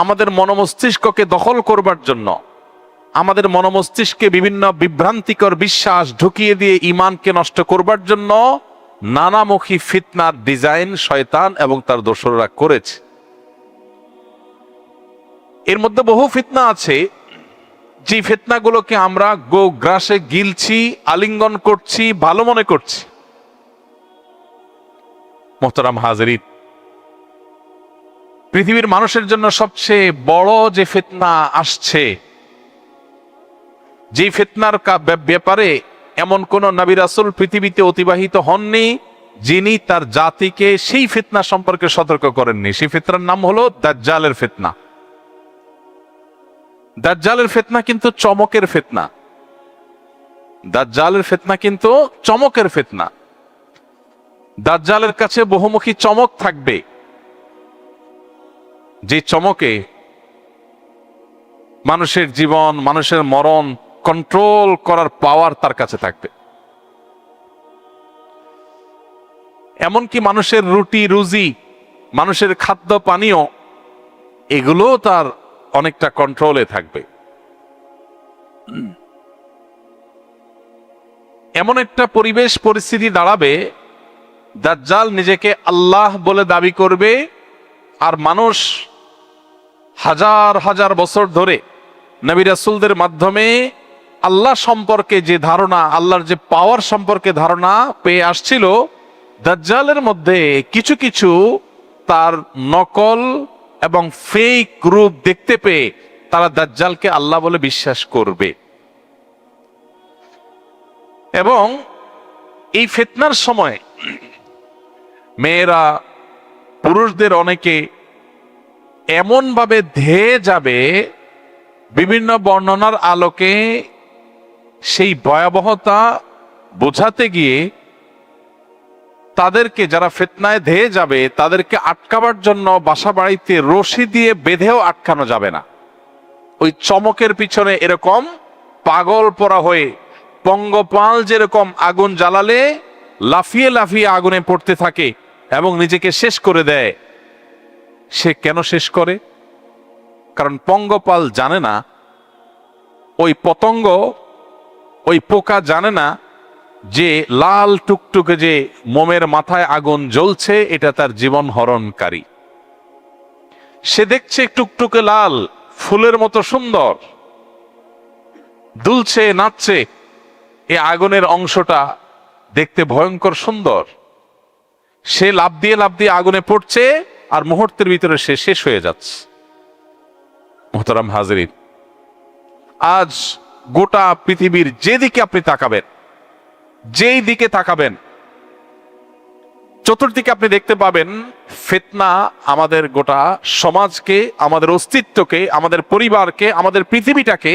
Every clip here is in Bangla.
আমাদের মনোমস্তিষ্ককে দখল করবার জন্য, আমাদের মনোমস্তিষ্কে বিভিন্ন বিভ্রান্তিকর বিশ্বাস ঢুকিয়ে দিয়ে ঈমানকে নষ্ট করবার জন্য নানামুখী ফিতনার ডিজাইন শয়তান এবং তার দোসররা করেছে। এর মধ্যে বহু ফিতনা আছে, যে ফিতনাগুলোকে আমরা গ্রাসে গিলছি, আলিঙ্গন করছি, ভালো মনে করছি। মোহতারাম হাজিরিন, পৃথিবীর মানুষের জন্য সবচেয়ে বড় যে ফিতনা আসছে, যে ফিতনার ব্যাপারে এমন কোন নবী রাসূল পৃথিবীতে অতিবাহিত হননি যিনি তার জাতিকে সেই ফিতনা সম্পর্কে সতর্ক করেননি। সেই ফিতনার নাম হলো দাজ্জালের ফিতনা। দাজ্জালের ফিতনা কিন্তু চমকের ফিতনা। দাজ্জালের ফিতনা কিন্তু চমকের ফিতনা। দাজ্জালের কাছে বহুমুখী চমক থাকবে, যে চমকে মানুষের জীবন, মানুষের মরণ কন্ট্রোল করার পাওয়ার তার কাছে থাকবে। এমনকি মানুষের রুটি রুজি, মানুষের খাদ্য পানীয়, এগুলো তার অনেকটা কন্ট্রোলে থাকবে। এমন একটা পরিবেশ পরিস্থিতি দাঁড়াবে, দাজ্জাল নিজেকে আল্লাহ বলে দাবি করবে, আর মানুষ হাজার হাজার বছর ধরে নবী রাসূলদের মাধ্যমে আল্লাহ সম্পর্কে যে ধারণা, আল্লাহর যে পাওয়ার সম্পর্কে ধারণা পেয়ে আসছিল, দাজ্জালের মধ্যে কিছু কিছু তার নকল এবং ফেক রূপ দেখতে পেয়ে তারা দাজ্জালকে আল্লাহ বলে বিশ্বাস করবে। এবং এই ফিতনার সময় মেয়েরা, পুরুষদের অনেকে এমন ভাবে ধেয়ে যাবে, বিভিন্ন বর্ণনার আলোকে সেই ভয়াবহতা বোঝাতে গিয়ে তাদেরকে, যারা ফিতনায় ধেয়ে যাবে, তাদেরকে আটকাবার জন্য বাসা বাড়িতে রশি দিয়ে বেঁধেও আটকানো যাবে না। ওই চমকের পিছনে এরকম পাগল পরা হয়ে পঙ্গপাল যেরকম আগুন জ্বালালে লাফিয়ে লাফিয়ে আগুনে পড়তে থাকে এবং নিজেকে শেষ করে দেয়, সে কেন শেষ করে? কারণ পঙ্গপাল জানে না, ওই পতঙ্গ, ওই পোকা জানে না যে লাল টুকটুকে যে মোমের মাথায় আগুন জ্বলছে এটা তার জীবন হরণকারী। সে দেখছে টুকটুকে লাল, ফুলের মতো সুন্দর, দুলছে নাচছে, এই আগুনের অংশটা দেখতে ভয়ঙ্কর সুন্দর। সে লাফ দিয়ে আগুনে পড়ছে, আর মুহূর্তের ভিতরে সে শেষ হয়ে যাচ্ছে। মোহতারাম হাজিরিন, আজ গোটা পৃথিবীর যেদিকে আপনি তাকাবেন, যেই দিকে তাকাবেন, চতুর্দিকে আপনি দেখতে পাবেন ফিতনা আমাদের গোটা সমাজকে, আমাদের অস্তিত্বকে, আমাদের পরিবারকে, আমাদের পৃথিবীটাকে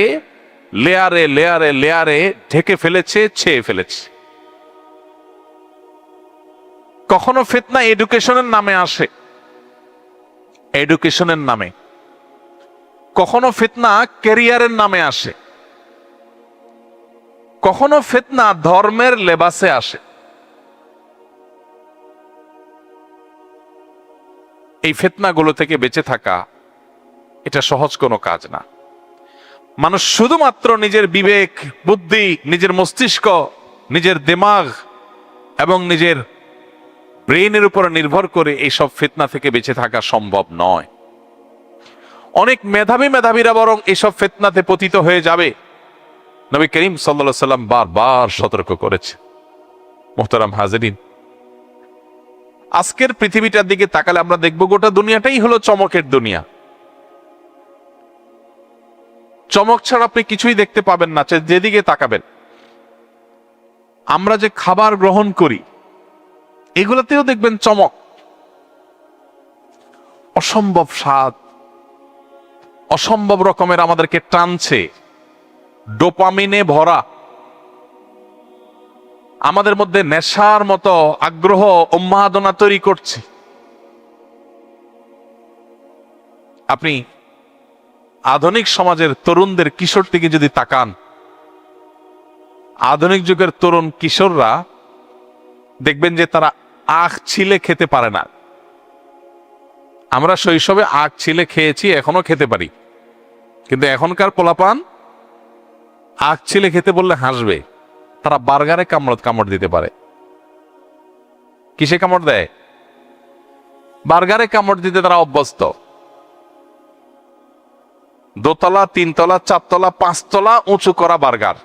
লেয়ারে লেয়ারে লেয়ারে ঢেকে ফেলেছে, ছেয়ে ফেলেছে। কখনো ফিতনা এডুকেশনের নামে আসে, এডুকেশনের নামে। কখনো ফিতনা ক্যারিয়ারের নামে আসে, কখনো ফিতনা ধর্মের লেবাসে আসে। এই ফিতনাগুলো থেকে বেঁচে থাকা এটা সহজ কোনো কাজ না। মানুষ শুধুমাত্র নিজের বিবেক, বুদ্ধি, নিজের মস্তিষ্ক, নিজের দিমাগ এবং নিজের ব্রেইনের উপর নির্ভর করে এইসব ফিতনা থেকে বেঁচে থাকা সম্ভব নয়। অনেক মেধাবীরা বরং এইসব ফিতনাতে পতিত হয়ে যাবে। নবী করিম সাল্লাল্লাহু আলাইহি সাল্লাম বারবার সতর্ক করেছে। মুহতারাম হাজিরিন, আজকের পৃথিবীটার দিকে তাকালে আমরা দেখব গোটা দুনিয়াটাই হলো চমকের দুনিয়া। চমক ছাড়া আপনি কিছুই দেখতে পাবেন না যেদিকে তাকাবেন। আমরা যে খাবার গ্রহণ করি এগুলোতেও দেখবেন চমক, অসম্ভব স্বাদ, অসম্ভব রকমের আমাদেরকে টানছে, ডোপামিনে ভরা, আমাদের মধ্যে নেশার মতো আগ্রহ উন্মাদনা তৈরি করছে। আপনি আধুনিক সমাজের তরুণদের, কিশোর থেকে যদি তাকান, আধুনিক যুগের তরুণ কিশোররা দেখবেন যে তারা আখ ছিলে খেতে পারে না। আমরা শৈশবে আখ ছিলে খেয়েছি, এখনো খেতে পারি, কিন্তু এখনকার পোলাপান আখ ছিলে খেতে বললে হাসবে। তারা বার্গারে কামড় দিতে পারে। কিসে কামড় দেয়? বার্গারে কামড় দিতে তারা অভ্যস্ত। দোতলা, তিনতলা, চারতলা, পাঁচতলা উঁচু করা বার্গার,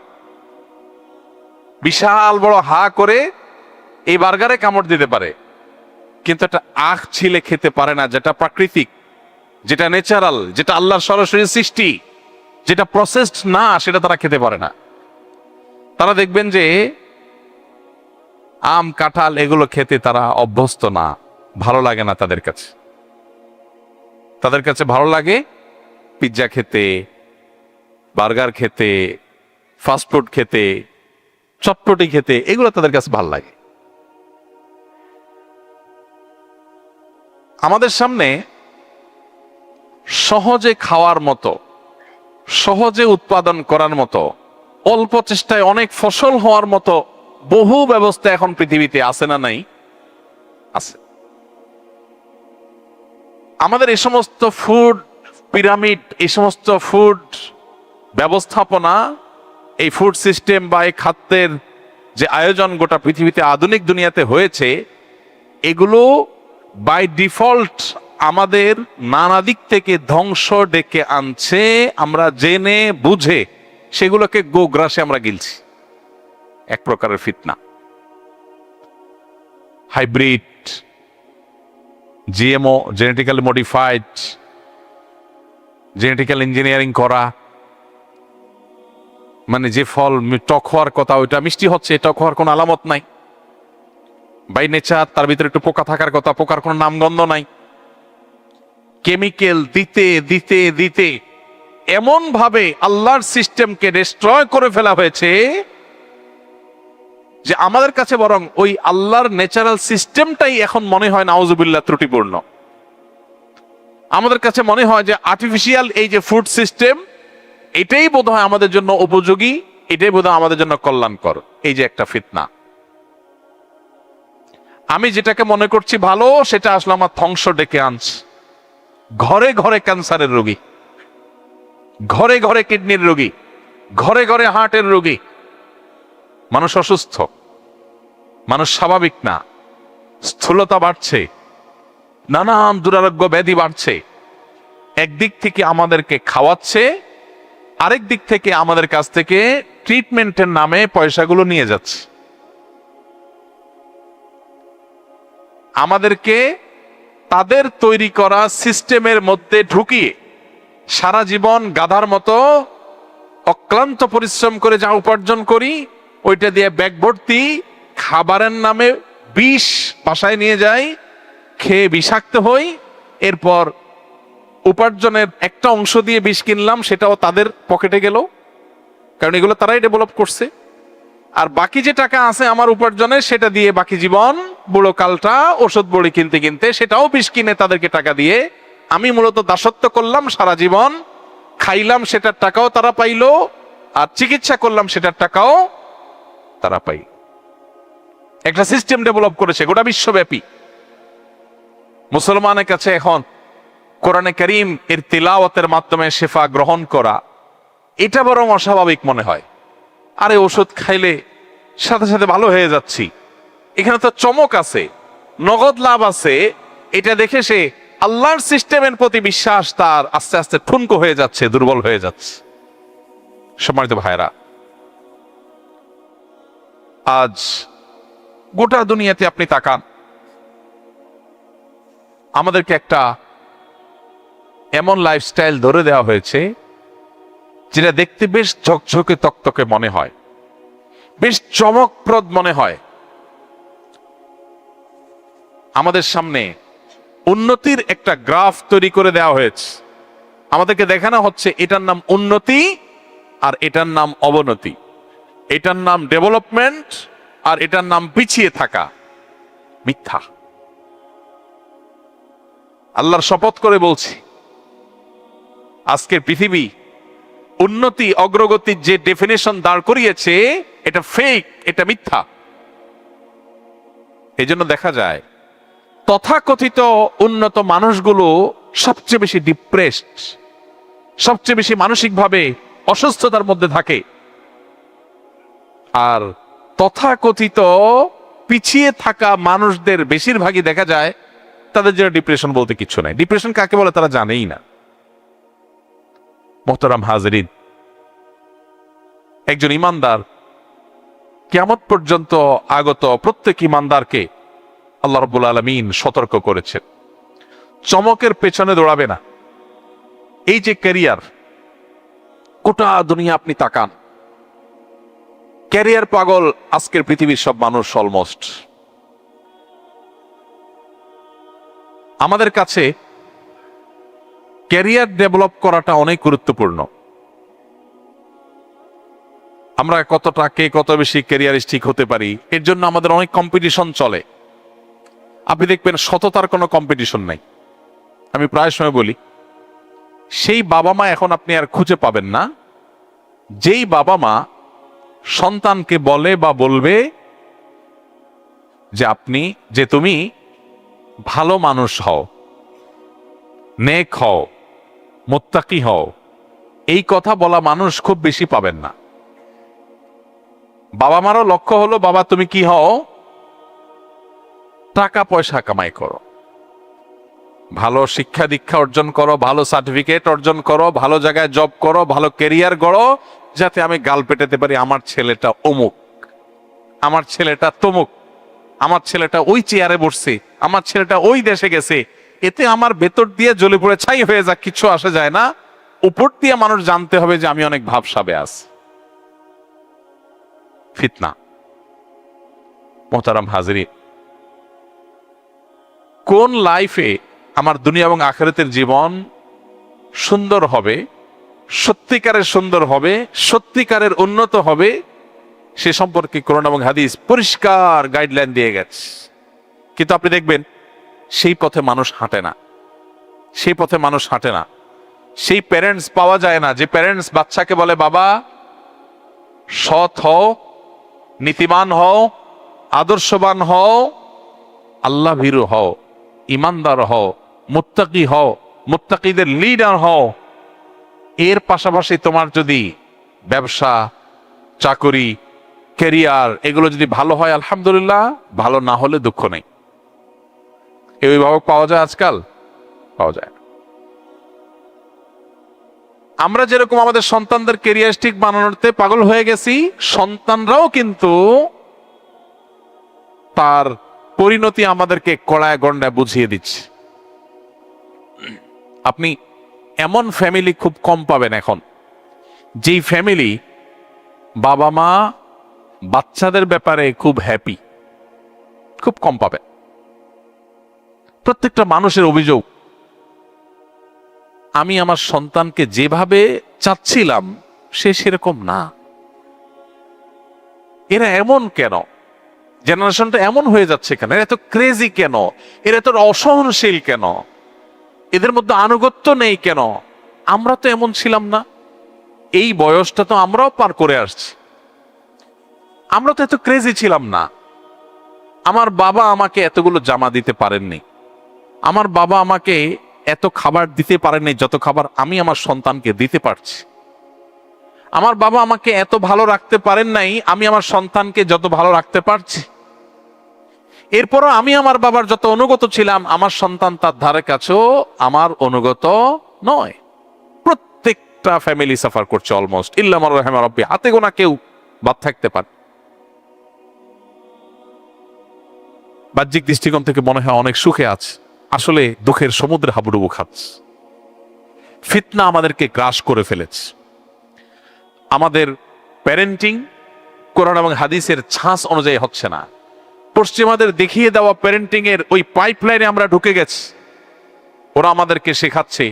বিশাল বড় হা করে এই বার্গারে কামড় দিতে পারে, কিন্তু একটা আখ ছিলে খেতে পারে না, যেটা প্রাকৃতিক, যেটা ন্যাচারাল, যেটা আল্লাহর সরাসরি সৃষ্টি, যেটা প্রসেসড না, সেটা তারা খেতে পারে না। তারা দেখবেন যে আম, কাঁঠাল এগুলো খেতে তারা অভ্যস্ত না, ভালো লাগে না তাদের কাছে। তাদের কাছে ভালো লাগে পিৎজা খেতে, বার্গার খেতে, ফাস্টফুড খেতে, চটপটি খেতে, এগুলো তাদের কাছে ভালো লাগে। আমাদের সামনে সহজে খাওয়ার মতো, সহজে উৎপাদন করার মতো, অল্প চেষ্টায় অনেক ফসল হওয়ার মতো বহু ব্যবস্থা এখন পৃথিবীতে আছে না নাই? আছে। আমাদের এই সমস্ত ফুড পিরামিড, এই সমস্ত ফুড ব্যবস্থাপনা, এই ফুড সিস্টেম বা এই খাদ্যের যে আয়োজন গোটা পৃথিবীতে আধুনিক দুনিয়াতে হয়েছে, এগুলো বাই ডিফল্ট আমাদের নানা দিক থেকে ধ্বংস ডেকে আনছে। আমরা জেনে বুঝে সেগুলোকে গোগ্রাসে আমরা গিলছি। এক প্রকারের ফিতনা। Hybrid, GMO, genetically modified, genetical engineering করা, মানে যে ফল টক হওয়ার কথা ওইটা মিষ্টি হচ্ছে, টক হওয়ার কোনো আলামত নাই। বাই নেচার তার ভিতরে একটু পোকা থাকার কথা, পোকার কোনো নামগন্ধ নাই। কেমিক্যাল দিতে দিতে দিতে এমন ভাবে আল্লাহর সিস্টেমকে ডিস্ট্রয় করে ফেলা হয়েছে যে আমাদের কাছে বরং ওই আল্লাহর ন্যাচারাল সিস্টেমটাই এখন মনে হয় নাউজুবিল্লাহ ত্রুটিপূর্ণ। আমাদের কাছে মনে হয় যে আর্টিফিশিয়াল এই যে ফুড সিস্টেম, এটাই বোধহয় আমাদের জন্য উপযোগী, এটাই বোধহয় আমাদের জন্য কল্যাণকর। এই যে একটা ফিতনা, আমি যেটাকে মনে করছি ভালো সেটা আসলে আমার ধ্বংস ডেকে আনছে। ঘরে ঘরে ক্যান্সারের রোগী, ঘরে ঘরে কিডনির রোগী, ঘরে ঘরে হার্টের রোগী। মানুষ অসুস্থ, মানুষ স্বাভাবিক না, স্থূলতা বাড়ছে, নানান দুরারোগ্য ব্যাধি বাড়ছে। একদিক থেকে আমাদেরকে খাওয়াচ্ছে, আরেক দিক থেকে আমাদের কাছ থেকে ট্রিটমেন্টের নামে পয়সাগুলো নিয়ে যাচ্ছে। আমাদেরকে তাদের তৈরি করা সিস্টেমের মধ্যে ঢুকিয়ে সারা জীবন গাধার মতো অক্লান্ত পরিশ্রম করে যা উপার্জন করি, ওইটা দিয়ে ব্যাগ ভর্তি খাবারের নামে বিষ বাসায় নিয়ে যাই, খেয়ে বিষাক্ত হই। এরপর উপার্জনের একটা অংশ দিয়ে বিষ কিনলাম, সেটাও তাদের পকেটে গেল, কারণ এগুলো তারাই ডেভেলপ করছে। আর বাকি যে টাকা আছে আমার উপার্জনের, সেটা দিয়ে বাকি জীবন বুড়ো কালটা ওষুধ বড়ি কিনতে কিনতে সেটাও বিষ কিনে তাদেরকে টাকা দিয়ে আমি মূলত দাসত্ব করলাম সারা জীবন। খাইলাম সেটার টাকাও তারা পাইলো, আর চিকিৎসা করলাম সেটার টাকাও তারা পাই। একটা সিস্টেম ডেভেলপ করেছে গোটা বিশ্বব্যাপী। মুসলমানের কাছে এখন কোরআনে কারীম এর তিলাওয়াতের মাধ্যমে শেফা গ্রহণ করা, এটা বরং অস্বাভাবিক মনে হয়। আরে ওষুধ খাইলে সাথে সাথে ভালো হয়ে যাচ্ছি, এখানে তো চমক আছে, নগদ লাভ আছে। এটা দেখে সে আল্লাহর সিস্টেমের প্রতি বিশ্বাস তার আস্তে আস্তে ঠুনকো হয়ে যাচ্ছে, দুর্বল হয়ে যাচ্ছে। সম্মানিত ভাইরা, আজ গোটা দুনিয়াতে আপনি তাকান, আমাদেরকে একটা এমন লাইফস্টাইল ধরে দেওয়া হয়েছে যেটা দেখতে বেশ ঝকঝকে তকতকে মনে হয়, বেশ চমকপ্রদ মনে হয়। আমাদের সামনে উন্নতির একটা গ্রাফ তৈরি করে দেওয়া হয়েছে, আমাদেরকে দেখানো হচ্ছে এটার নাম উন্নতি আর এটার নাম অবনতি, এটার নাম ডেভেলপমেন্ট আর এটার নাম পিছিয়ে থাকা। মিথ্যা। আল্লাহর শপথ করে বলছি, আজকের পৃথিবী উন্নতি অগ্রগতির যে ডেফিনেশন দাঁড় করিয়েছে এটা ফেক, এটা মিথ্যা। এই জন্য দেখা যায় তথাকথিত উন্নত মানুষগুলো সবচেয়ে বেশি ডিপ্রেসড, সবচেয়ে বেশি মানসিকভাবে অসুস্থতার মধ্যে থাকে। আর তথাকথিত পিছিয়ে থাকা মানুষদের বেশিরভাগই দেখা যায় তাদের জন্য ডিপ্রেশন বলতে কিছু নাই। ডিপ্রেশন কাকে বলে তারা জানেই না। মোহতারাম হাজরিন, একজন ইমানদার কিয়ামত পর্যন্ত আগত প্রত্যেক ইমানদারকে আল্লাহ রাব্বুল আলামিন সতর্ক করেছেন, চমকের পেছনে দৌড়াবে না। এই যে ক্যারিয়ার, গোটা দুনিয়া আপনি তাকান, ক্যারিয়ার পাগল আজকের পৃথিবীর সব মানুষ অলমোস্ট। আমাদের কাছে ক্যারিয়ার ডেভেলপ করাটা অনেক গুরুত্বপূর্ণ। আমরা কতটা কে কত বেশি ক্যারিয়ারিস্টিক হতে পারি এর জন্য আমাদের অনেক কম্পিটিশন চলে। আপনি দেখবেন সততার কোনো কম্পিটিশন নাই। আমি প্রায় সময় বলি, সেই বাবা মা এখন আপনি আর খুঁজে পাবেন না যেই বাবা মা সন্তানকে বলে বা বলবে যে তুমি ভালো মানুষ হও, নেক হও, মুত্তাকি হও। এই কথা বলা মানুষ খুব বেশি পাবেন না। বাবা মারও লক্ষ্য হলো, বাবা তুমি কি হও? টাকা পয়সা কামাই করো, ভালো শিক্ষা দীক্ষা অর্জন করো, ভালো সার্টিফিকেট অর্জন করো, ভালো জায়গায় জব করো, ভালো ক্যারিয়ার গড়ো, যাতে আমি গাল পেটাতে পারি আমার ছেলেটা অমুক, আমার ছেলেটা তমুক, আমার ছেলেটা ওই চেয়ারে বসছে, আমার ছেলেটা ওই দেশে গেছে। এতে আমার ভেতর দিয়ে জ্বলে পড়ে ছাই হয়ে যাক, কিছু আসে যায় না। উপর দিয়ে মানুষ জানতে হবে যে আমি অনেক ভাবসাবে আছি। ফিতনা। মোহতারাম হাজরিন, কোন লাইফে আমার দুনিয়া এবং আখিরাতের জীবন সুন্দর হবে, সত্যিকারের সুন্দর হবে, সত্যিকারের উন্নত হবে, সে সম্পর্কে কোরআন এবং হাদিস পরিষ্কার গাইডলাইন দিয়ে গেছে। কিন্তু আপনি দেখবেন সেই পথে মানুষ হাঁটে না, সেই পথে মানুষ হাঁটে না। সেই প্যারেন্টস পাওয়া যায় না যে প্যারেন্টস বাচ্চাকে বলে, বাবা সৎ হও, নীতিমান হও, আদর্শবান হও, আল্লাহ ভীরু হও, ইমানদার হও, মুত্তাকি হও, মুত্তাকিদের লিডার হও। এর পাশাপাশি তোমার যদি ব্যবসা, চাকরি, ক্যারিয়ার এগুলো যদি ভালো হয় আলহামদুলিল্লাহ, ভালো না হলে দুঃখ নেই। এই অভিভাবক পাওয়া যায় আজকাল? পাওয়া যায়। আমরা যেরকম আমাদের সন্তানদের ক্যারিয়ারিস্টিক বানানোতে পাগল হয়ে গেছি, সন্তানরাও কিন্তু তার পরিণতি আমাদেরকে কড়ায় গন্ডায় বুঝিয়ে দিচ্ছে। আপনি এমন ফ্যামিলি খুব কম পাবেন এখন, যেই ফ্যামিলি বাবা মা বাচ্চাদের ব্যাপারে খুব হ্যাপি, খুব কম পাবেন। প্রত্যেকটা মানুষের অভিযোগ, আমি আমার সন্তানকে যেভাবে চাচ্ছিলাম সে সেরকম না। এরা এমন কেন? জেনারেশনটা এমন হয়ে যাচ্ছে কেন? এরা এত ক্রেজি কেন? এরা এত অসহনশীল কেন? এদের মধ্যে আনুগত্য নেই কেন? আমরা তো এমন ছিলাম না। এই বয়সটা তো আমরাও পার করে আসছি। আমরা তো এত ক্রেজি ছিলাম না। আমার বাবা আমাকে এতগুলো জামা দিতে পারেননি, আমার বাবা আমাকে এত খাবার দিতে পারেননি যত খাবার আমি আমার সন্তানকে দিতে পারছি। আমার বাবা আমাকে এত ভালো রাখতে পারেন নাই, আমি আমার সন্তানকে যত ভালো রাখতে পারছি। এরপরও আমি আমার বাবার যত অনুগত ছিলাম, আমার সন্তান তার ধারে কাছেও আমার অনুগত নয়। প্রত্যেকটা ফ্যামিলি সাফার করছে অলমোস্ট, ইল্লা মান রাহিমা রাব্বি, হাতে গোনা কেউ বাদ থাকতে পারে। বাহ্যিক দৃষ্টিকোণ থেকে মনে হয় অনেক সুখে আছে, আসলে দুঃখের সমুদ্রে হাবুডুবু খাচ্ছে। ফিতনা আমাদেরকে গ্রাস করে ফেলেছে। আমাদের প্যারেন্টিং কোরআন এবং হাদিসের ছাঁচ অনুযায়ী হচ্ছে না। পশ্চিমাদের দেখিয়ে দেওয়া প্যারেন্টিং এর ওই পাইপলাইনে আমরা ঢুকে গেছি। ওরা আমাদেরকে শেখাচ্ছে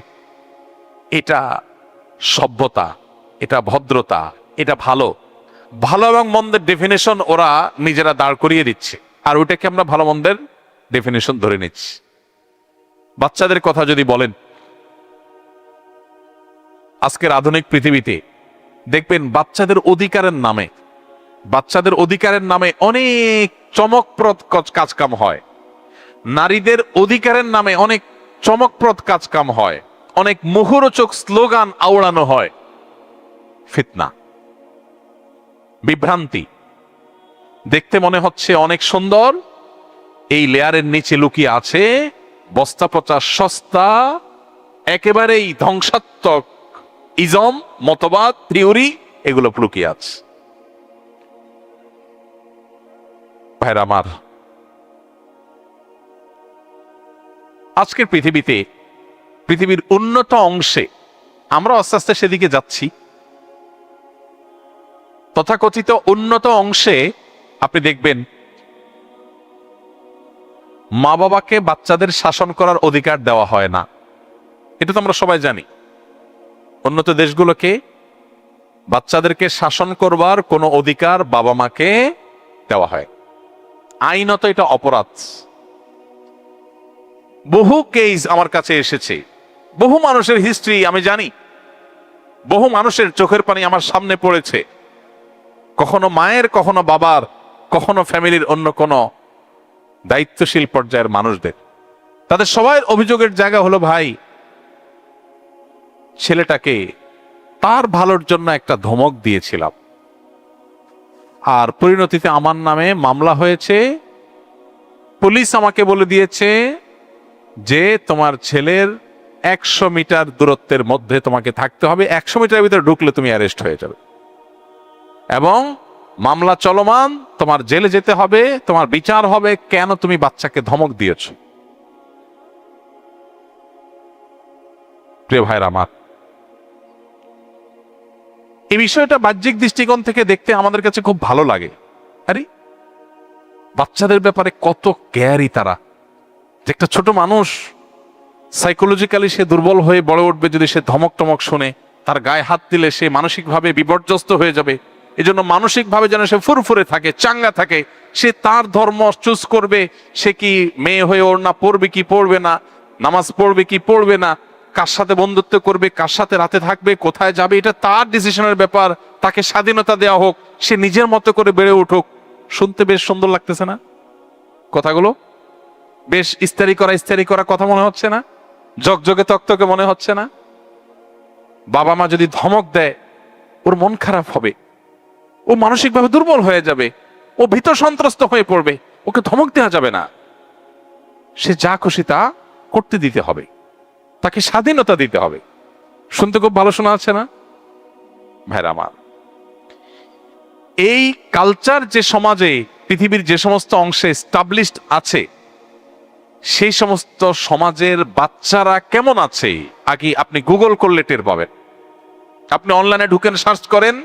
এটা সভ্যতা, এটা ভদ্রতা, এটা ভালো। ভালো এবং মন্দের ডেফিনেশন ওরা নিজেরা দাঁড় করিয়ে দিচ্ছে, আর ওটাকে আমরা ভালো মন্দের ডেফিনেশন ধরে নিচ্ছি। বাচ্চাদের কথা যদি বলেন, আজকের আধুনিক পৃথিবীতে দেখবেন বাচ্চাদের অধিকারের নামে অনেক চমকপ্রদ কাজকাম হয়। নারীদের অধিকারের নামে অনেক চমকপ্রদ কাজকাম হয়, অনেক মুখরোচক স্লোগান আওড়ানো হয়। ফিতনা, বিভ্রান্তি। দেখতে মনে হচ্ছে অনেক সুন্দর, এই লেয়ারের নিচে লুকিয়ে আছে বস্তা পচা সস্তা, একেবারেই ধ্বংসাত্মক ইজম, মতবাদ, থিওরি, এগুলো লুকিয়ে আছে। ভাইরা আমার, আজকের পৃথিবীতে, পৃথিবীর উন্নত অংশে আমরা আস্তে আস্তে সেদিকে যাচ্ছি। তথাকথিত উন্নত অংশে আপনি দেখবেন মা বাবাকে বাচ্চাদের শাসন করার অধিকার দেওয়া হয় না। এটা তো আমরা সবাই জানি। উন্নত দেশগুলোকে বাচ্চাদেরকে শাসন করবার কোনো অধিকার বাবা মাকে দেওয়া হয়, আইনত এটা অপরাধ। বহু কেস আমার কাছে এসেছে, বহু মানুষের হিস্ট্রি আমি জানি, বহু মানুষের চোখের পানি আমার সামনে পড়েছে, কখনো মায়ের, কখনো বাবার, কখনো ফ্যামিলির অন্য কোনো দায়িত্বশীল পর্যায়ের মানুষদের। তাদের সবার অভিযোগের জায়গা হলো, ভাই ছেলেটাকে তার ভালোর জন্য একটা ধমক দিয়েছিলাম, আর পরিণতিতে আমার নামে মামলা হয়েছে, পুলিশ আমাকে বলে দিয়েছে যে তোমার ছেলের 100 মিটার দূরত্বের মধ্যে তোমাকে থাকতে হবে, 100 মিটারের ভিতরে ঢুকলে তুমি অ্যারেস্ট হয়ে যাবে, এবং মামলা চলমান, তোমার জেলে যেতে হবে, তোমার বিচার হবে, কেন তুমি বাচ্চাকে ধমক দিয়েছ। প্রিয় ভাইরা আমার, এই বিষয়টা বাহ্যিক দৃষ্টিকোণ থেকে দেখতে আমাদের কাছে খুব ভালো লাগে। আরে বাচ্চাদের ব্যাপারে কত কেয়ারি তারা, যে একটা ছোট মানুষ সাইকোলজিক্যালি সে দুর্বল হয়ে বড় উঠবে যদি সে ধমক টমক শুনে, তার গায়ে হাত দিলে সে মানসিকভাবে বিপর্যস্ত হয়ে যাবে। এজন্য মানসিকভাবে যেন সে ফুরফুরে থাকে, চাঙ্গা থাকে, সে তার ধর্ম চুজ করবে। সে কি মেয়ে হয়ে ওড়না পড়বে কি পড়বে না, নামাজ পড়বে কি পড়বে না, কার সাথে বন্ধুত্ব করবে, কার সাথে রাতে থাকবে, কোথায় যাবে, এটা তার ডিসিশনের ব্যাপার। তাকে স্বাধীনতা দেওয়া হোক, সে নিজের মতো করে বেড়ে উঠুক। শুনতে বেশ সুন্দর লাগতেছে না কথাগুলো? বেশ ইস্তারি করা কথা মনে হচ্ছে না? জগজগে তকতকে মনে হচ্ছে না? বাবা মা যদি ধমক দেয়, ওর মন খারাপ হবে, ও মানসিকভাবে দুর্বল হয়ে যাবে, ও ভীত সন্ত্রস্ত হয়ে পড়বে। ওকে ধমক দেওয়া যাবে না, সে যা খুশি তা করতে দিতে হবে, তাকে স্বাধীনতা দিতে হবে। শুনতে খুব ভালো শোনা আছে না ভাইরা আমার? এই কালচার যে সমাজে, পৃথিবীর যে সমস্ত অংশে এস্টাবলিশড আছে, সেই সমস্ত সমাজের বাচ্চারা কেমন আছে আগে আপনি গুগল করলে টের পাবেন। আপনি অনলাইনে ঢুকেন, সার্চ করেন,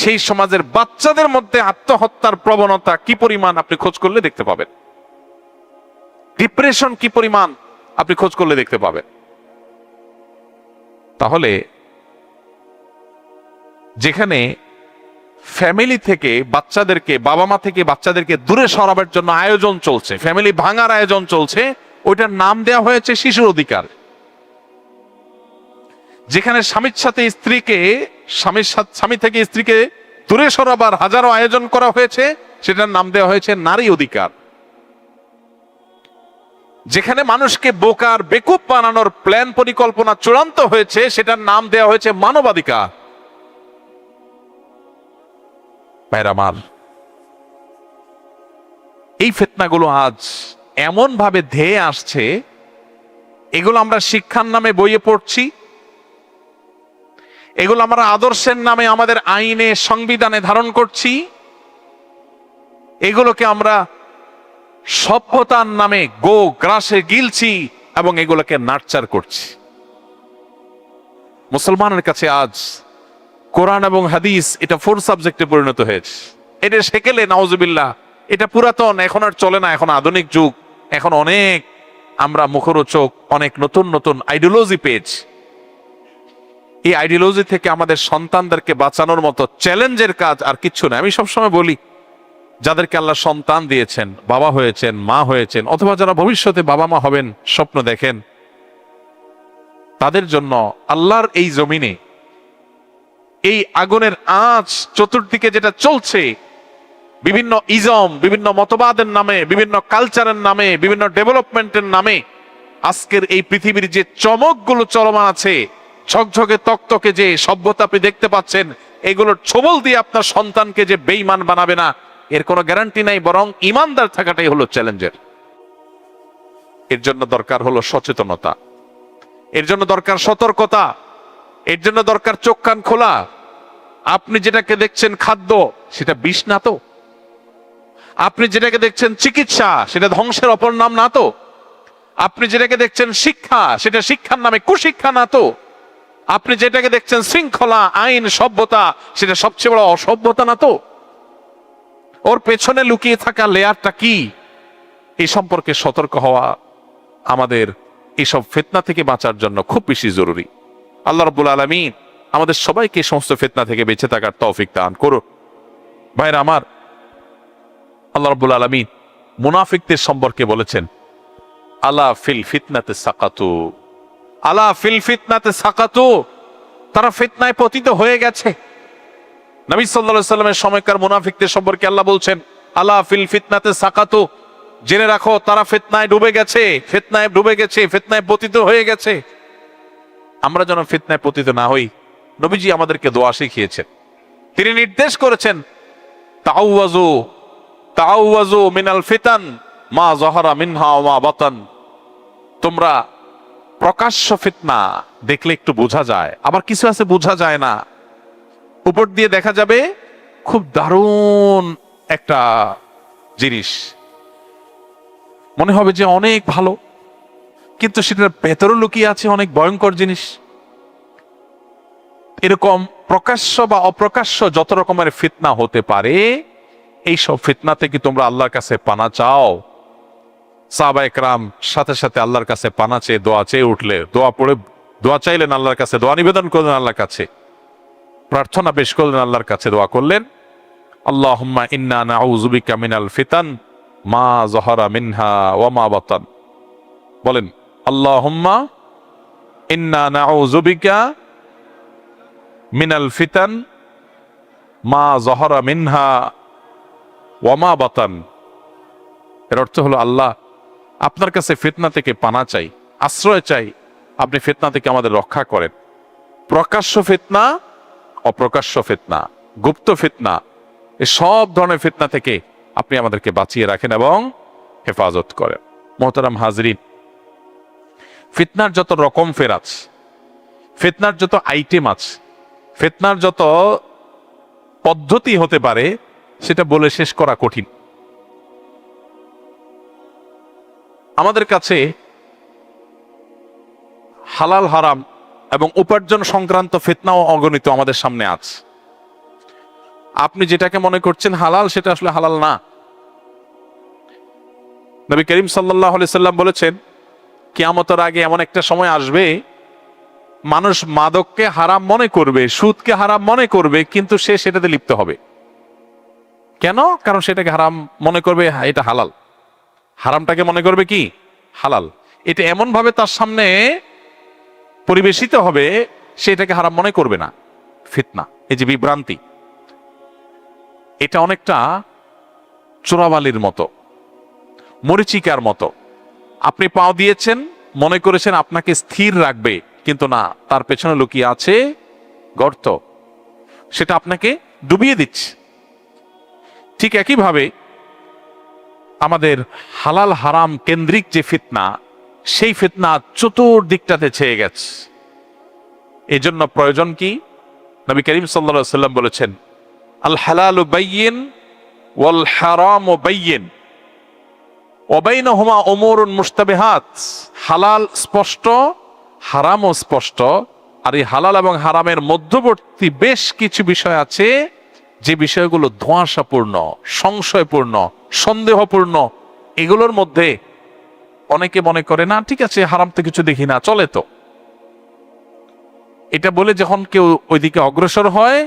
সেই সমাজের বাচ্চাদের মধ্যে আত্মহত্যার প্রবণতা কি পরিমাণ আপনি খোঁজ করলে দেখতে পাবেন। ডিপ্রেশন কি পরিমাণ আপনি খোঁজ করলে দেখতে পাবেন। তাহলে যেখানে ফ্যামিলি থেকে বাচ্চাদেরকে, বাবা মা থেকে বাচ্চাদেরকে দূরে সরাবার জন্য আয়োজন চলছে, ফ্যামিলি ভাঙার আয়োজন চলছে, ওইটার নাম দেওয়া হয়েছে শিশুর অধিকার। যেখানে স্বামীর সাথে স্ত্রীকে, স্বামী থেকে স্ত্রীকে দূরে সরাবার হাজারো আয়োজন করা হয়েছে, সেটার নাম দেওয়া হয়েছে নারী অধিকার। যেখানে মানুষকে বোকার, বেকুব বানানোর প্ল্যান পরিকল্পনা চূড়ান্ত হয়েছে, সেটার নাম দেওয়া হয়েছে মানবাধিকার। ভাইরা আমার, এই ফিতনাগুলো আজ এমন ভাবে ধেয়ে আসছে, এগুলো আমরা শিক্ষার নামে বইয়ে পড়ছি, এগুলো আমরা আদর্শের নামে আমাদের আইনে, সংবিধানে ধারণ করছি, এগুলোকে আমরা সভ্যতার নামে গো গ্রাসে গিলছি এবং এগুলোকে নার্চার করছি। মুসলমানের কাছে আজ কোরআন এবং হাদিস এটা 4 সাবজেক্টে পরিণত হয়েছে। এটা সেকেলে নাউজুবিল্লাহ, এটা পুরাতন, এখন আর চলে না, এখন আধুনিক যুগ, এখন অনেক আমরা মুখরোচক, অনেক নতুন নতুন আইডিওলজি পেয়েছি। এই আইডিওলজি থেকে আমাদের সন্তানদেরকে বাঁচানোর মতো চ্যালেঞ্জের কাজ আর কিচ্ছু নেই। আমি সবসময় বলি, যাদেরকে আল্লাহ সন্তান দিয়েছেন, বাবা হয়েছেন, মা হয়েছেন, অথবা যারা ভবিষ্যতে বাবা মা হবেন স্বপ্ন দেখেন, তাদের জন্য আল্লাহর এই জমিনে এই আগুনের আঁচ চতুর্দিকে যেটা চলছে, বিভিন্ন ইজম, বিভিন্ন মতবাদের নামে, বিভিন্ন কালচারের নামে, বিভিন্ন ডেভেলপমেন্টের নামে আজকের এই পৃথিবীর যে চমকগুলো চলমান আছে, ঝকঝকে তকতকে যে সভ্যতা আপনি দেখতে পাচ্ছেন, এগুলোর ছোবল দিয়ে আপনার সন্তানকে যে বেঈমান বানাবে না, এর কোনো গ্যারান্টি নাই, বরং ইমানদার থাকাটাই হলো চ্যালেঞ্জের। এর জন্য দরকার হলো সচেতনতা, এর জন্য দরকার সতর্কতা, এর জন্য দরকার চোখ কান খোলা। আপনি যেটাকে দেখছেন খাদ্য, সেটা বিষ না তো? আপনি যেটাকে দেখছেন চিকিৎসা, সেটা ধ্বংসের অপর নাম না তো? আপনি যেটাকে দেখছেন শিক্ষা, সেটা শিক্ষার নামে কুশিক্ষা না তো? আপনি যেটাকে দেখছেন শৃঙ্খলা, আইন, সভ্যতা, সেটা সবচেয়ে বড় অসভ্যতা না তো? ওর পেছনে লুকিয়ে থাকা লেয়ারটা কি, এই সম্পর্কে সতর্ক হওয়া আমাদের এইসব ফিতনা থেকে বাঁচার জন্য খুব বেশি জরুরি। আল্লাহ রাব্বুল আলামিন আমাদের সবাইকে সমস্ত ফিতনা থেকে বেঁচে থাকার তৌফিক দান করুন। ভাইরা আমার, আল্লাহ রাব্বুল আলামিন মুনাফিকদের সম্পর্কে বলেছেন, আলা ফিল ফিতনাতে সাকাতু, আলা ফিল ফিতনাতে সাকাতু, তারা ফিতনায় পতিত হয়ে গেছে। নবী সাল্লাল্লাহু আলাইহি সাল্লামের সময়কার মুনাফিকদের সম্পর্কে আল্লাহ বলছেন, আলা ফিল ফিতনাতে সাকাতু, জেনে রাখো তারা ফিতনায় ডুবে গেছে, ফিতনায় ডুবে গেছে, ফিতনায় পতিত হয়ে গেছে। আমরা যেন ফিতনায় পতিত না হই, নবীজি আমাদেরকে দোয়া শিখিয়েছেন। তিনি নির্দেশ করেছেন, তাআওয়াজু তাআওয়াজু মিনাল ফিতান মা যাহারা মিনহা ওয়া মা বাতান। তোমরা প্রকাশ্য ফিতনা দেখলে একটু বোঝা যায়, আবার কিছু আছে বোঝা যায় না। উপর দিয়ে দেখা যাবে খুব দারুণ একটা জিনিস, মনে হবে যে অনেক ভালো, কিন্তু সেটার ভেতরে লুকিয়ে আছে অনেক ভয়ঙ্কর জিনিস। এরকম প্রকাশ্য বা অপ্রকাশ্য যত রকমের ফিতনা হতে পারে, এই সব ফিতনা থেকে তোমরা আল্লাহর কাছে পানা চাও। সাহাবা একরাম সাথে সাথে আল্লাহর কাছে পানা চেয়ে দোয়া চেয়ে উঠলে, দোয়া পড়ে দোয়া চাইলেন আল্লাহর কাছে, দোয়া নিবেদন করলেন আল্লাহর কাছে, প্রার্থনা পেশ করলেন আল্লাহর কাছে, দোয়া করলেন, আল্লাহুম্মা ইন্না নাউযু বিকা মিনাল ফিতান মা যাহারা মিনহা ওয়া মা বাতান। বলেন, আল্লাহুম্মা ইন্না নাউযু বিকা মিনাল ফিতান মা যাহারা মিনহা ওয়া মা বাতান। এর অর্থ হলো, আল্লাহ আপনার কাছে ফিতনা থেকে পানা চাই, আশ্রয় চাই, আপনি ফিতনা থেকে আমাদের রক্ষা করেন। প্রকাশ্য ফিতনা, অপ্রকাশ্য ফিতনা, গুপ্ত ফিতনা, এই সব ধরনের ফিতনা থেকে আপনি আমাদেরকে বাঁচিয়ে রাখেন এবং হেফাজত করেন। মোহতারাম হাজরিন, ফিতনার যত রকম ফের আছে, ফিতনার যত আইটেম আছে, ফিতনার যত পদ্ধতি হতে পারে, সেটা বলে শেষ করা কঠিন। আমাদের কাছে হালাল হারাম এবং উপার্জন সংক্রান্ত ফিতনাও অগণিত আমাদের সামনে আছে। আপনি যেটাকে মনে করছেন হালাল, সেটা আসলে হালাল না। নবী করিম সাল্লাল্লাহু আলাইহি সাল্লাম বলেছেন, কিয়ামতের আগে এমন একটা সময় আসবে, মানুষ মাদককে হারাম মনে করবে, সুদকে হারাম মনে করবে, কিন্তু সে সেটাতে লিপ্ত হবে। কেন? কারণ সেটাকে হারাম মনে করবে, এটা হালাল। হারামটাকে মনে করবে কি হালাল। এটা এমন ভাবে তার সামনে পরিবেশিত হবে, সে এটাকে হারাম মনে করবে না। ফিতনা, এই যে বিভ্রান্তি, এটা অনেকটা চোরাবালির মতো, মরিচিকার মতো। আপনি পাও দিয়েছেন, মনে করেছেন আপনাকে স্থির রাখবে, কিন্তু না, তার পেছনে লুকিয়ে আছে গর্ত, সেটা আপনাকে ডুবিয়ে দিচ্ছে। ঠিক একইভাবে আমাদের হালাল হারাম কেন্দ্রিক যে ফিতনা, সেই ফিতনা চতুর্দিকটাতে ছেয়ে গেছে। এই জন্য প্রয়োজন কি? নবী করিম সাল্লাল্লাহু আলাইহি ওয়াসাল্লাম বলেছেন, আল হালালু বাইয়িন ওয়াল হারামু বাইয়িন ওয়া বাইনাহুমা উমুরুন মুশতাবিহাত। হালাল স্পষ্ট, হারামও স্পষ্ট, আর এই হালাল এবং হারামের মধ্যবর্তী বেশ কিছু বিষয় আছে, যে বিষয়গুলো ধোঁয়াশাপূর্ণ, সংশয়পূর্ণ, সন্দেহপূর্ণ। এগুলোর মধ্যে অনেকে মনে করে, না ঠিক আছে, হারাম তো কিছু দেখি না, চলে তো। এটা বলে যখন কেউ ওইদিকে অগ্রসর হয়,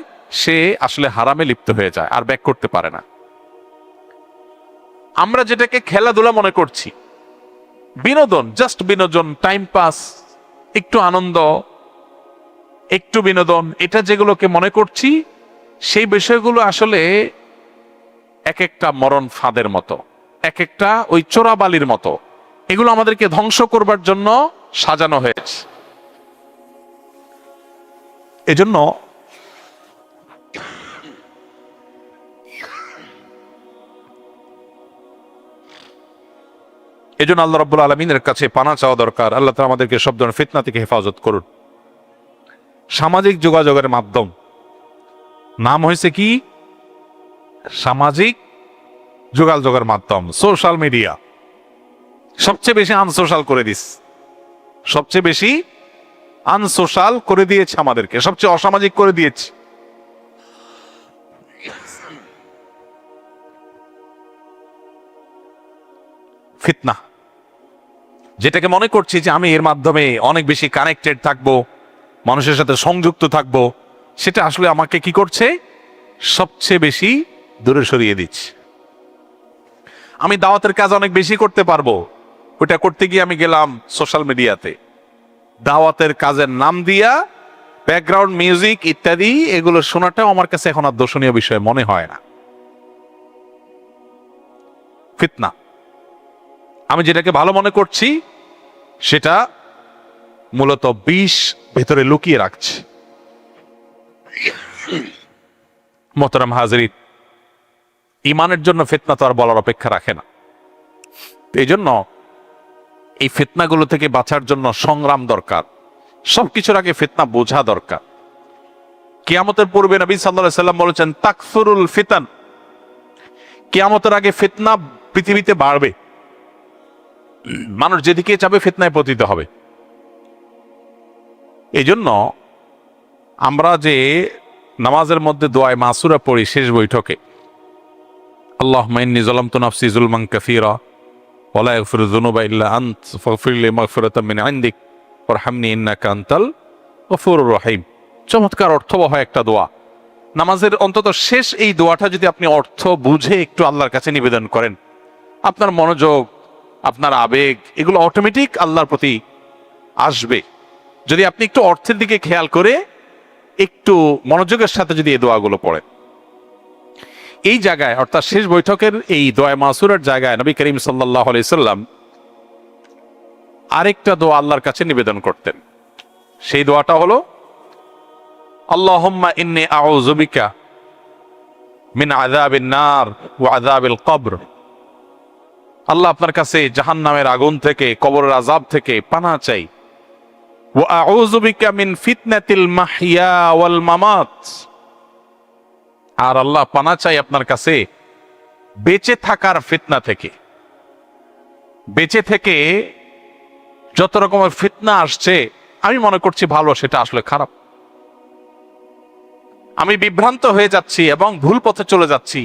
সে আসলে হারামে লিপ্ত হয়ে যায়, আর ব্যাক করতে পারে না। আমরা যেটাকে খেলাধুলা মনে করছি, বিনোদন, জাস্ট বিনোদন, টাইম পাস, একটু আনন্দ, একটু বিনোদন, এটা যেগুলোকে মনে করছি, সেই বিষয়গুলো আসলে এক একটা মরণ ফাঁদের মতো, এক একটা ওই চোরাবালির মতো। এগুলো আমাদেরকে ধ্বংস করবার জন্য সাজানো হয়েছে। এজন্য আল্লাহ রাব্বুল আলামিনের কাছে পানা চাওয়া দরকার। আল্লাহ তাআলা আমাদেরকে সব ধরনের ফিতনা থেকে হেফাজত করুন। সামাজিক যোগাযোগের মাধ্যম নাম হয়েছে কি? সামাজিক যোগাযোগের মাধ্যম, সোশ্যাল মিডিয়া। সবচেয়ে বেশি আনসোশ্যাল করে দিস, সবচেয়ে বেশি আনসোশ্যাল করে দিয়েছে আমাদেরকে, সবচেয়ে অসামাজিক করে দিয়েছে। ফিতনা, যেটাকে মনে করছি যে আমি এর মাধ্যমে অনেক বেশি কানেক্টেড থাকবো, মানুষের সাথে সংযুক্ত থাকবো, সেটা আসলে আমাকে কি করছে? সবচেয়ে বেশি দূরে সরিয়ে দিচ্ছে। আমি দাওয়াতের কাজ অনেক বেশি করতে পারবো, ওটা করতে গিয়ে আমি গেলাম সোশ্যাল মিডিয়াতে, দাওয়াতের কাজের নাম দিয়া ব্যাকগ্রাউন্ড মিউজিক ইত্যাদি এগুলো শোনাটাও আমার কাছে এখন আর দর্শনীয় বিষয় মনে হয় না। ফিতনা, আমি যেটাকে ভালো মনে করছি সেটা মূলত বিষ ভেতরে লুকিয়ে রাখছে। মোহতারাম হাজরিন, ইমানের জন্য ফিতনা তো আর বলার অপেক্ষা রাখে না। এই জন্য এই ফিতনাগুলো থেকে বাঁচার জন্য সংগ্রাম দরকার। সবকিছুর আগে ফিতনা বোঝা দরকার। কিয়ামতের পূর্বে নবী সাল্লাল্লাহু আলাইহি সাল্লাম বলেছেন, তাকসুরুল ফিতান, কিয়ামতের আগে ফিতনা পৃথিবীতে বাড়বে। মানুষ যেদিকে যাবে ফিতনায় পতিত হবে। এই জন্য আমরা যে নামাজের মধ্যে দোয়ায়ে মাসুরা পড়ি শেষ বৈঠকে, আল্লাহুম্মা ইন্নী যালামতু নাফসি যুলমান কাসীরা ওয়া লা ইয়াগফিরু যুনুবা ইল্লা আনত ফাগফিরলি মাগফিরাতাম মিন ইনদিক ওয়ারহামনি ইন্নাকা আনতাল গফুরুর রহিম। চমৎকার অর্থবহ একটা দোয়া। নামাজের অন্তত শেষ এই দোয়াটা যদি আপনি অর্থ বুঝে একটু আল্লাহর কাছে নিবেদন করেন, আপনার মনোযোগ, আপনার আবেগ এগুলো অটোমেটিক আল্লাহর প্রতি আসবে। যদি আপনি একটু অর্থের দিকে খেয়াল করে একটু মনোযোগের সাথে যদি এই দোয়াগুলো পড়েন, এই জায়গায় অর্থাৎ শেষ বৈঠকের এই দোয়া মাসুরের জায়গায় নবী করিম সাল্লাল্লাহু আলাইহি সাল্লাম আরেকটা দোয়া আল্লাহর কাছে নিবেদন করতেন। সেই দোয়াটা হলো, আল্লাহুম্মা ইন্নী আউযু বিকা মিন আযাবিন নার ওয়া আযাবিল কবর। আল্লাহ, আপনার কাছে জাহান্নামের আগুন থেকে, কবরের আযাব থেকে পানাহ চাই। ওয়া আউযু বিকা মিন ফিতনাতিল মাহইয়া ওয়াল মামাত। আর আল্লাহ, পানাহ চাই আপনার কাছে বেঁচে থাকার ফিতনা থেকে। বেঁচে থেকে যত রকমের ফিতনা আসছে, আমি মনে করছি ভালো, সেটা আসলে খারাপ। আমি বিভ্রান্ত হয়ে যাচ্ছি এবং ভুল পথে চলে যাচ্ছি।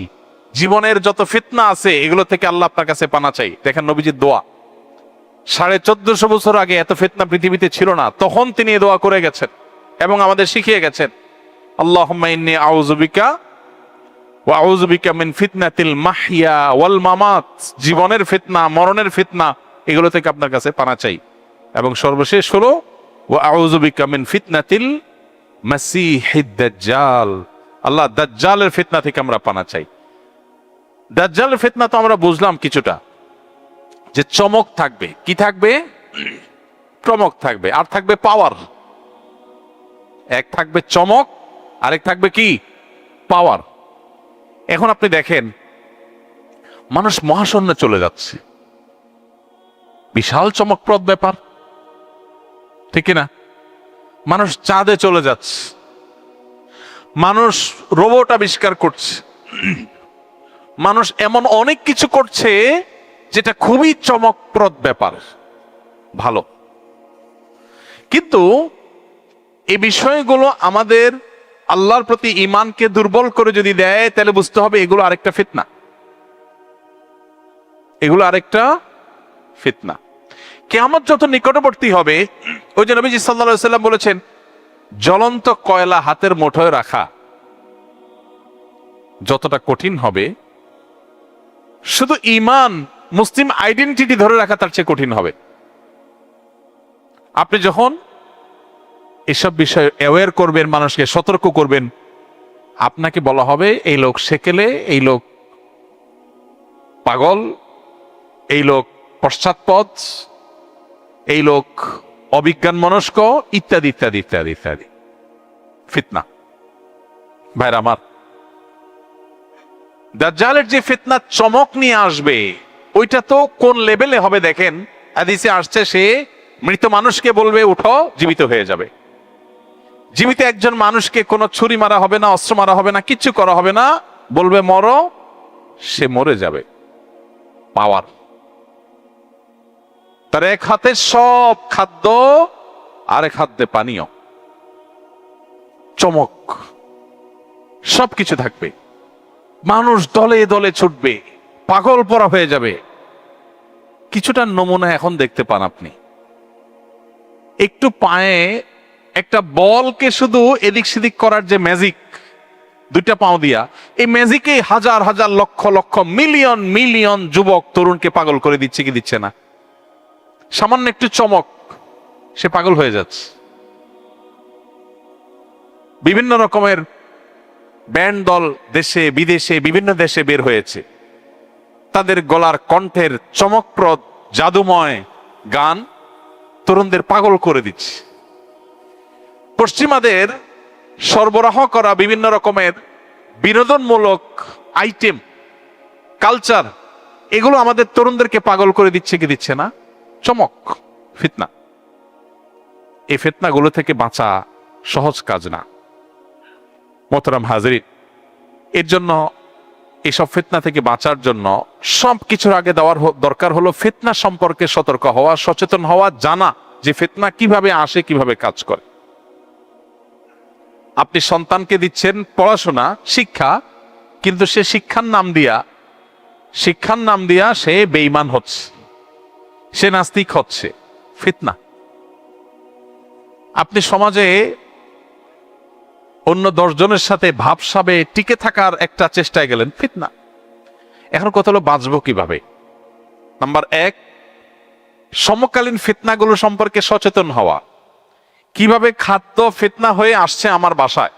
জীবনের যত ফিতনা আছে এগুলো থেকে আল্লাহ আপনার কাছে পানাহ চাই। দেখেন নবীজির দোয়া, 1450 বছর আগে এত ফিতনা পৃথিবীতে ছিল না, তখন তিনি এই দোয়া করে গেছেন এবং আমাদের শিখিয়ে গেছেন, আল্লাহুম্মা ইন্নী আউযু বিকা ওয়া আউযু বিকা মিন ফিতনাতিল মাহইয়া ওয়াল মামাত। জীবনের ফিতনা, মরণের ফিতনা, এগুলো থেকে আপনার কাছে পানাহ চাই। এবং সর্বশেষ হলো, ওয়া আউযু বিকা মিন ফিতনাতিল মাসীহিদ দাজ্জাল। আল্লাহ, দাজ্জালের ফিতনা থেকে আমরা পানাহ চাই। দাজ্জালের ফিতনা তো আমরা বুঝলাম কিছুটা, যে চমক থাকবে। কি থাকবে? চমক থাকবে, আর থাকবে পাওয়ার। এক থাকবে চমক, আরেক থাকবে কি? পাওয়ার। এখন আপনি দেখেন, মানুষ মহাশূন্যে চলে যাচ্ছে, বিশাল চমকপ্রদ ব্যাপার, ঠিক না? মানুষ চাঁদে চলে যাচ্ছে, মানুষ রোবট আবিষ্কার করছে, মানুষ এমন অনেক কিছু করছে যেটা খুবই চমকপ্রদ ব্যাপার, ভালো। কিন্তু এই বিষয়গুলো আমাদের আল্লাহর প্রতি ঈমানকে দুর্বল করে যদি দেয়, তাহলে বুঝতে হবে এগুলো আরেকটা ফিতনা। এগুলো আরেকটা ফিতনা। কিয়ামত যত নিকটবর্তী হবে, ওই যে নবীজি সাল্লাল্লাহু আলাইহি সাল্লাম বলেছেন, জ্বলন্ত কয়লা হাতের মুঠোয় রাখা যতটা কঠিন হবে, শুধু ঈমান, মুসলিম আইডেন্টিটি ধরে রাখা তার চেয়ে কঠিন হবে। আপনি যখন এসব বিষয়ে অ্যাওয়্যার করবেন, মানুষকে সতর্ক করবেন, আপনাকে বলা হবে এই লোক সেকেলে, এই লোক পাগল, এই লোক পশ্চাৎপদ, এই লোক অবিজ্ঞান মনস্ক, ইত্যাদি ইত্যাদি ইত্যাদি ইত্যাদি ফিতনা। ভাইরা আমার, দাজ্জালের যে ফিতনা চমক নিয়ে আসবে ওইটা তো কোন লেভেলে হবে দেখেন। হাদিসে আসছে সে মৃত মানুষকে বলবে উঠো, জীবিত হয়ে যাবে। জীবিত একজন মানুষকে কোনো ছুরি মারা হবে না, অস্ত্র মারা হবে না, কিচ্ছু করা হবে না, বলবে মরো, সে মরে যাবে। পাওয়ার, তার এক হাতে সব খাদ্য, আরেক হাতে পানীয়, চমক, সবকিছু থাকবে। মানুষ দলে দলে ছুটবে, পাগল পরা হয়ে যাবে। কিছুটা নমুনা এখন দেখতে পান আপনি। একটু পায়ে একটা বলকে শুধু এদিক সেদিক করার যে ম্যাজিক, দুইটা পাও দিয়া, এই ম্যাজিকে হাজার হাজার লক্ষ লক্ষ মিলিয়ন মিলিয়ন যুবক তরুণকে পাগল করে দিচ্ছে কি দিচ্ছে না? সামান্য একটু চমক, সে পাগল হয়ে যাচ্ছে। বিভিন্ন রকমের ব্যান্ড দল দেশে বিদেশে বিভিন্ন দেশে বের হয়েছে, তাদের গলার কণ্ঠের চমকপ্রদ জাদুময় গান তরুণদের পাগল করে দিচ্ছে। পশ্চিমাদের সরবরাহ করা বিভিন্ন রকমের বিনোদনমূলক আইটেম, কালচার, এগুলো আমাদের তরুণদেরকে পাগল করে দিচ্ছে কি দিচ্ছে না? চমক, ফিতনা। এই ফিতনাগুলো থেকে বাঁচা সহজ কাজ না মোহতারাম হাজরিন। এর জন্য এইসব ফিতনা থেকে বাঁচার জন্য সব কিছুর আগে দেওয়ার দরকার হলো ফিতনা সম্পর্কে সতর্ক হওয়া, সচেতন হওয়া, জানা যে ফিতনা কিভাবে আসে, কিভাবে কাজ করে। আপনি সন্তানকে দিচ্ছেন পড়াশোনা, শিক্ষা, কিন্তু সে শিক্ষার নাম দিয়া সে বেঈমান হচ্ছে, সে নাস্তিক হচ্ছে, ফিতনা। আপনি সমাজে অন্য 10 জনের সাথে ভাবসাবে টিকে থাকার একটা চেষ্টায় গেলেন, ফিতনা। এখন কথা হলো বাঁচবো কিভাবে? নাম্বার 1, সমকালীন ফিতনাগুলো সম্পর্কে সচেতন হওয়া। কিভাবে খাদ্য ফিতনা হয়ে আসছে আমার বাসায়,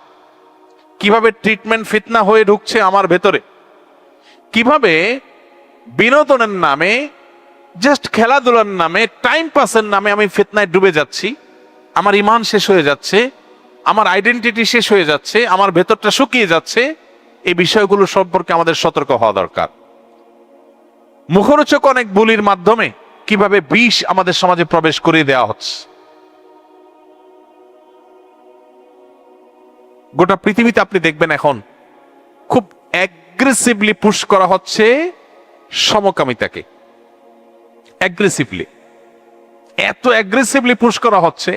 কিভাবে ট্রিটমেন্ট ফিতনা হয়ে ঢুকছে আমার ভেতরে, কিভাবে বিনোদনের নামে, জাস্ট খেলাধুলার নামে, টাইম পাসের নামে আমি ফিতনায় ডুবে যাচ্ছি, আমার ইমান শেষ হয়ে যাচ্ছে, আমার আইডেন্টিটি শেষ হয়ে যাচ্ছে, আমার ভেতরটা শুকিয়ে যাচ্ছে। এই বিষয়গুলো সম্পর্কে আমাদের সতর্ক হওয়া দরকার। মুখরোচক অনেক বুলির মাধ্যমে কিভাবে বিষ আমাদের সমাজে প্রবেশ করিয়ে দেওয়া হচ্ছে। গোটা পৃথিবীতে আপনি দেখবেন এখন খুব অ্যাগ্রেসিভলি পুশ করা হচ্ছে সমকামিতাকে। অ্যাগ্রেসিভলি, এত অ্যাগ্রেসিভলি পুশ করা হচ্ছে,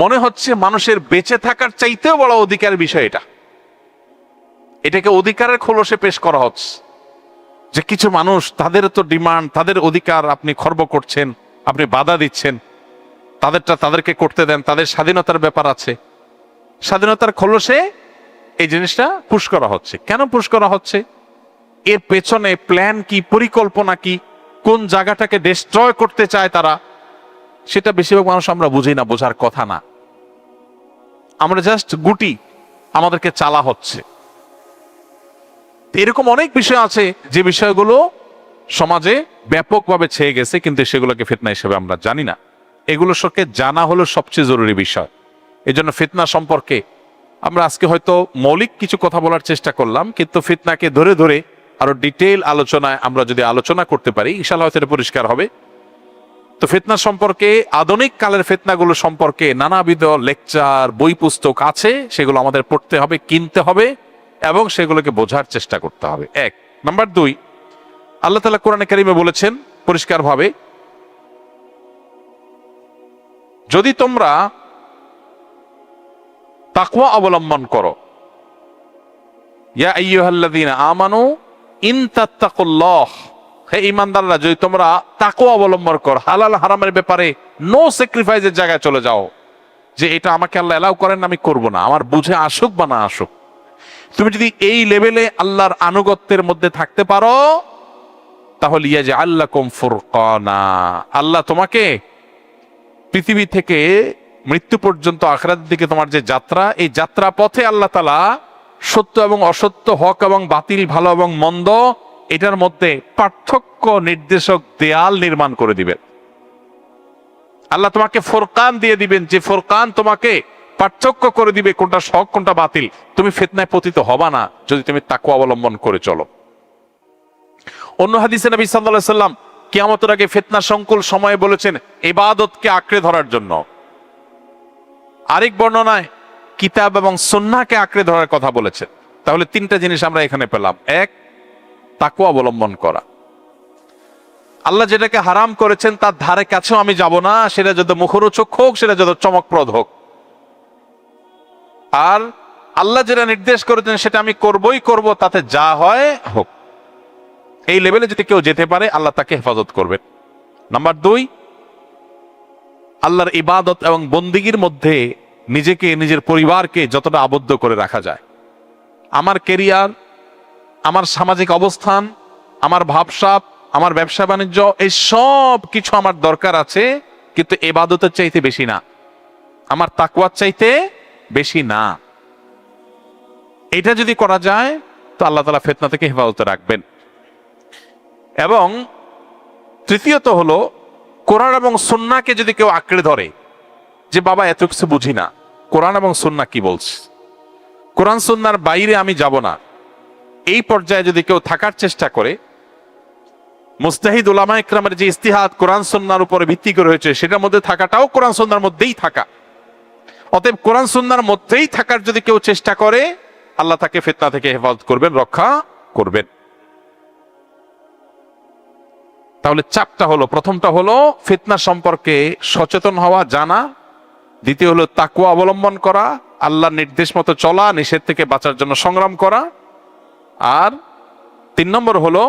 মনে হচ্ছে মানুষের বেঁচে থাকার চাইতেও বড় অধিকার বিষয় এটা। এটাকে অধিকারের খোলসে পেশ করা হচ্ছে যে কিছু মানুষ, তাদের তো ডিমান্ড, তাদের অধিকার আপনি খর্ব করছেন, আপনি বাধা দিচ্ছেন, তাদেরটা তাদেরকে করতে দেন, তাদের স্বাধীনতার ব্যাপার আছে। স্বাধীনতার খোলসে এই জিনিসটা পুশ করা হচ্ছে। কেন পুশ করা হচ্ছে? এর পেছনে প্ল্যান কি, পরিকল্পনা কি, কোন জায়গাটাকে ডিস্ট্রয় করতে চায় তারা, সেটা বেশিরভাগ মানুষ আমরা বুঝি না, বোঝার কথা না। আমরা জাস্ট গুটি, আমাদেরকে চালা হচ্ছে। এরকম অনেক বিষয় আছে যে বিষয়গুলো সমাজে ব্যাপকভাবে ছেয়ে গেছে, কিন্তু সেগুলোকে ফিতনা হিসেবে আমরা জানি না। এগুলোর সঙ্গে জানা হলো সবচেয়ে জরুরি বিষয়। এই জন্য ফিতনা সম্পর্কে আমরা আজকে হয়তো মৌলিক কিছু কথা বলার চেষ্টা করলাম, কিন্তু ফিতনাকে ধরে ধরে আরো ডিটেইল আলোচনায় আমরা যদি আলোচনা করতে পারি, ইনশাআল্লাহ হয়তো এটা পরিষ্কার হবে। তো ফিতনা সম্পর্কে, আধুনিক কালের ফিতনাগুলো সম্পর্কে নানাবিধ লেকচার, বই পুস্তক আছে, সেগুলো আমাদের পড়তে হবে, কিনতে হবে এবং সেগুলোকে বোঝার চেষ্টা করতে হবে। 1 নাম্বার 2, আল্লাহ তাআলা কোরআনে কারিমে বলেছেন পরিষ্কারভাবে, যদি তোমরা তাকওয়া অবলম্বন করো, ইয়া আইয়ুহাল্লাযীনা আমানু ইন তাত্তাকুল্লাহ, হে ঈমানদাররা, যদি তোমরা তাকওয়া অবলম্বন করো, হালাল হারামের ব্যাপারে নো স্যাক্রিফাইসের জায়গায় চলে যাও, যে এটা আমাকে আল্লাহ এলাও করেন, আমি করব না, আমার বুঝে আসুক বা না আসুক। তুমি যদি এই লেভেলে আল্লাহর আনুগত্যের মধ্যে থাকতে পারো, তাহলে ইয়াজআল লাকুম ফুরকানা, আল্লাহ তোমাকে পৃথিবী থেকে মৃত্যু পর্যন্ত আখিরাতের দিকে তোমার যে যাত্রা, এই যাত্রা পথে আল্লাহ তাআলা সত্য এবং অসত্য, হক এবং বাতিল, ভালো এবং মন্দ, এটার মধ্যে পার্থক্য নির্দেশক দেয়াল নির্মাণ করে দিবেন। আল্লাহ তোমাকে ফোরকান দিয়ে দিবেন, যে ফোরকান তোমাকে পার্থক্য করে দিবে কোনটা হক কোনটা বাতিল। তুমি ফিতনায় পতিত হবা না যদি তুমি তাকওয়া অবলম্বন করে চলো। অন্য হাদিসে নবী সাল্লাল্লাহু আলাইহি সাল্লাম কিয়ামতের আগে ফিতনা সংকুল সময়ে বলেছেন ইবাদতকে আঁকড়ে ধরার জন্য। আরেক বর্ণনায় কিতাব এবং সুন্নাহকে আঁকড়ে ধরার কথা বলেছেন। তাহলে তিনটা জিনিস আমরা এখানে পেলাম। এক, তাকওয়া অবলম্বন করা। আল্লাহ যেটাকে হারাম করেছেন তার ধারে কাছেও আমি যাব না, সেটা যত মুখরোচক হোক, সেটা যত চমকপ্রদ হোক। আর আল্লাহ যেটা নির্দেশ করেছেন সেটা আমি করবই করব, তাতে যা হয় হোক। এই লেভেলে যদি কেউ যেতে পারে আল্লাহ তাকে হেফাজত করবেন। নাম্বার দুই, আল্লাহর ইবাদত এবং বন্দিগির মধ্যে নিজেকে, নিজের পরিবারকে যতটা আবদ্ধ করে রাখা যায়। আমার কেরিয়ার, আমার সামাজিক অবস্থান, আমার ভাবসাব, আমার ব্যবসা বাণিজ্য, এই সব কিছু আমার দরকার আছে, কিন্তু ইবাদতের চাইতে বেশি না, আমার তাকওয়ার চাইতে বেশি না। এটা যদি করা যায় তো আল্লাহ তাআলা ফিতনা থেকে হেফাজতে রাখবেন। এবং তৃতীয়ত হলো কোরআন এবং সুন্নাহকে যদি কেউ আঁকড়ে ধরে, যে বাবা এত কিছু বুঝি না, কোরআন এবং সুন্নাহ কি বলছে, কোরআন সুন্নাহর বাইরে আমি যাব না, এই পর্যায়ে যদি কেউ থাকার চেষ্টা করে, মুস্তাহিদ উলামা ইকরামের যে ইস্তিহাদ কোরআন সুন্নাহর উপরে ভিত্তি করে হয়েছে সেটার মধ্যে থাকাটাও কোরআন সুন্নাহর মধ্যেই থাকা। অতএব কোরআন সুন্নাহর মধ্যেই থাকার যদি কেউ চেষ্টা করে আল্লাহ তাকে ফিতনা থেকে হেফাজত করবেন, রক্ষা করবেন। তাহলে চারটা হলো। প্রথমটা হলো ফিতনা সম্পর্কে সচেতন হওয়া, জানা। দ্বিতীয় হলো তাকওয়া অবলম্বন করা, আল্লাহর নির্দেশ মতো চলা, নিষেধ থেকে বাঁচার জন্য সংগ্রাম করা। আর 3 নম্বর হলো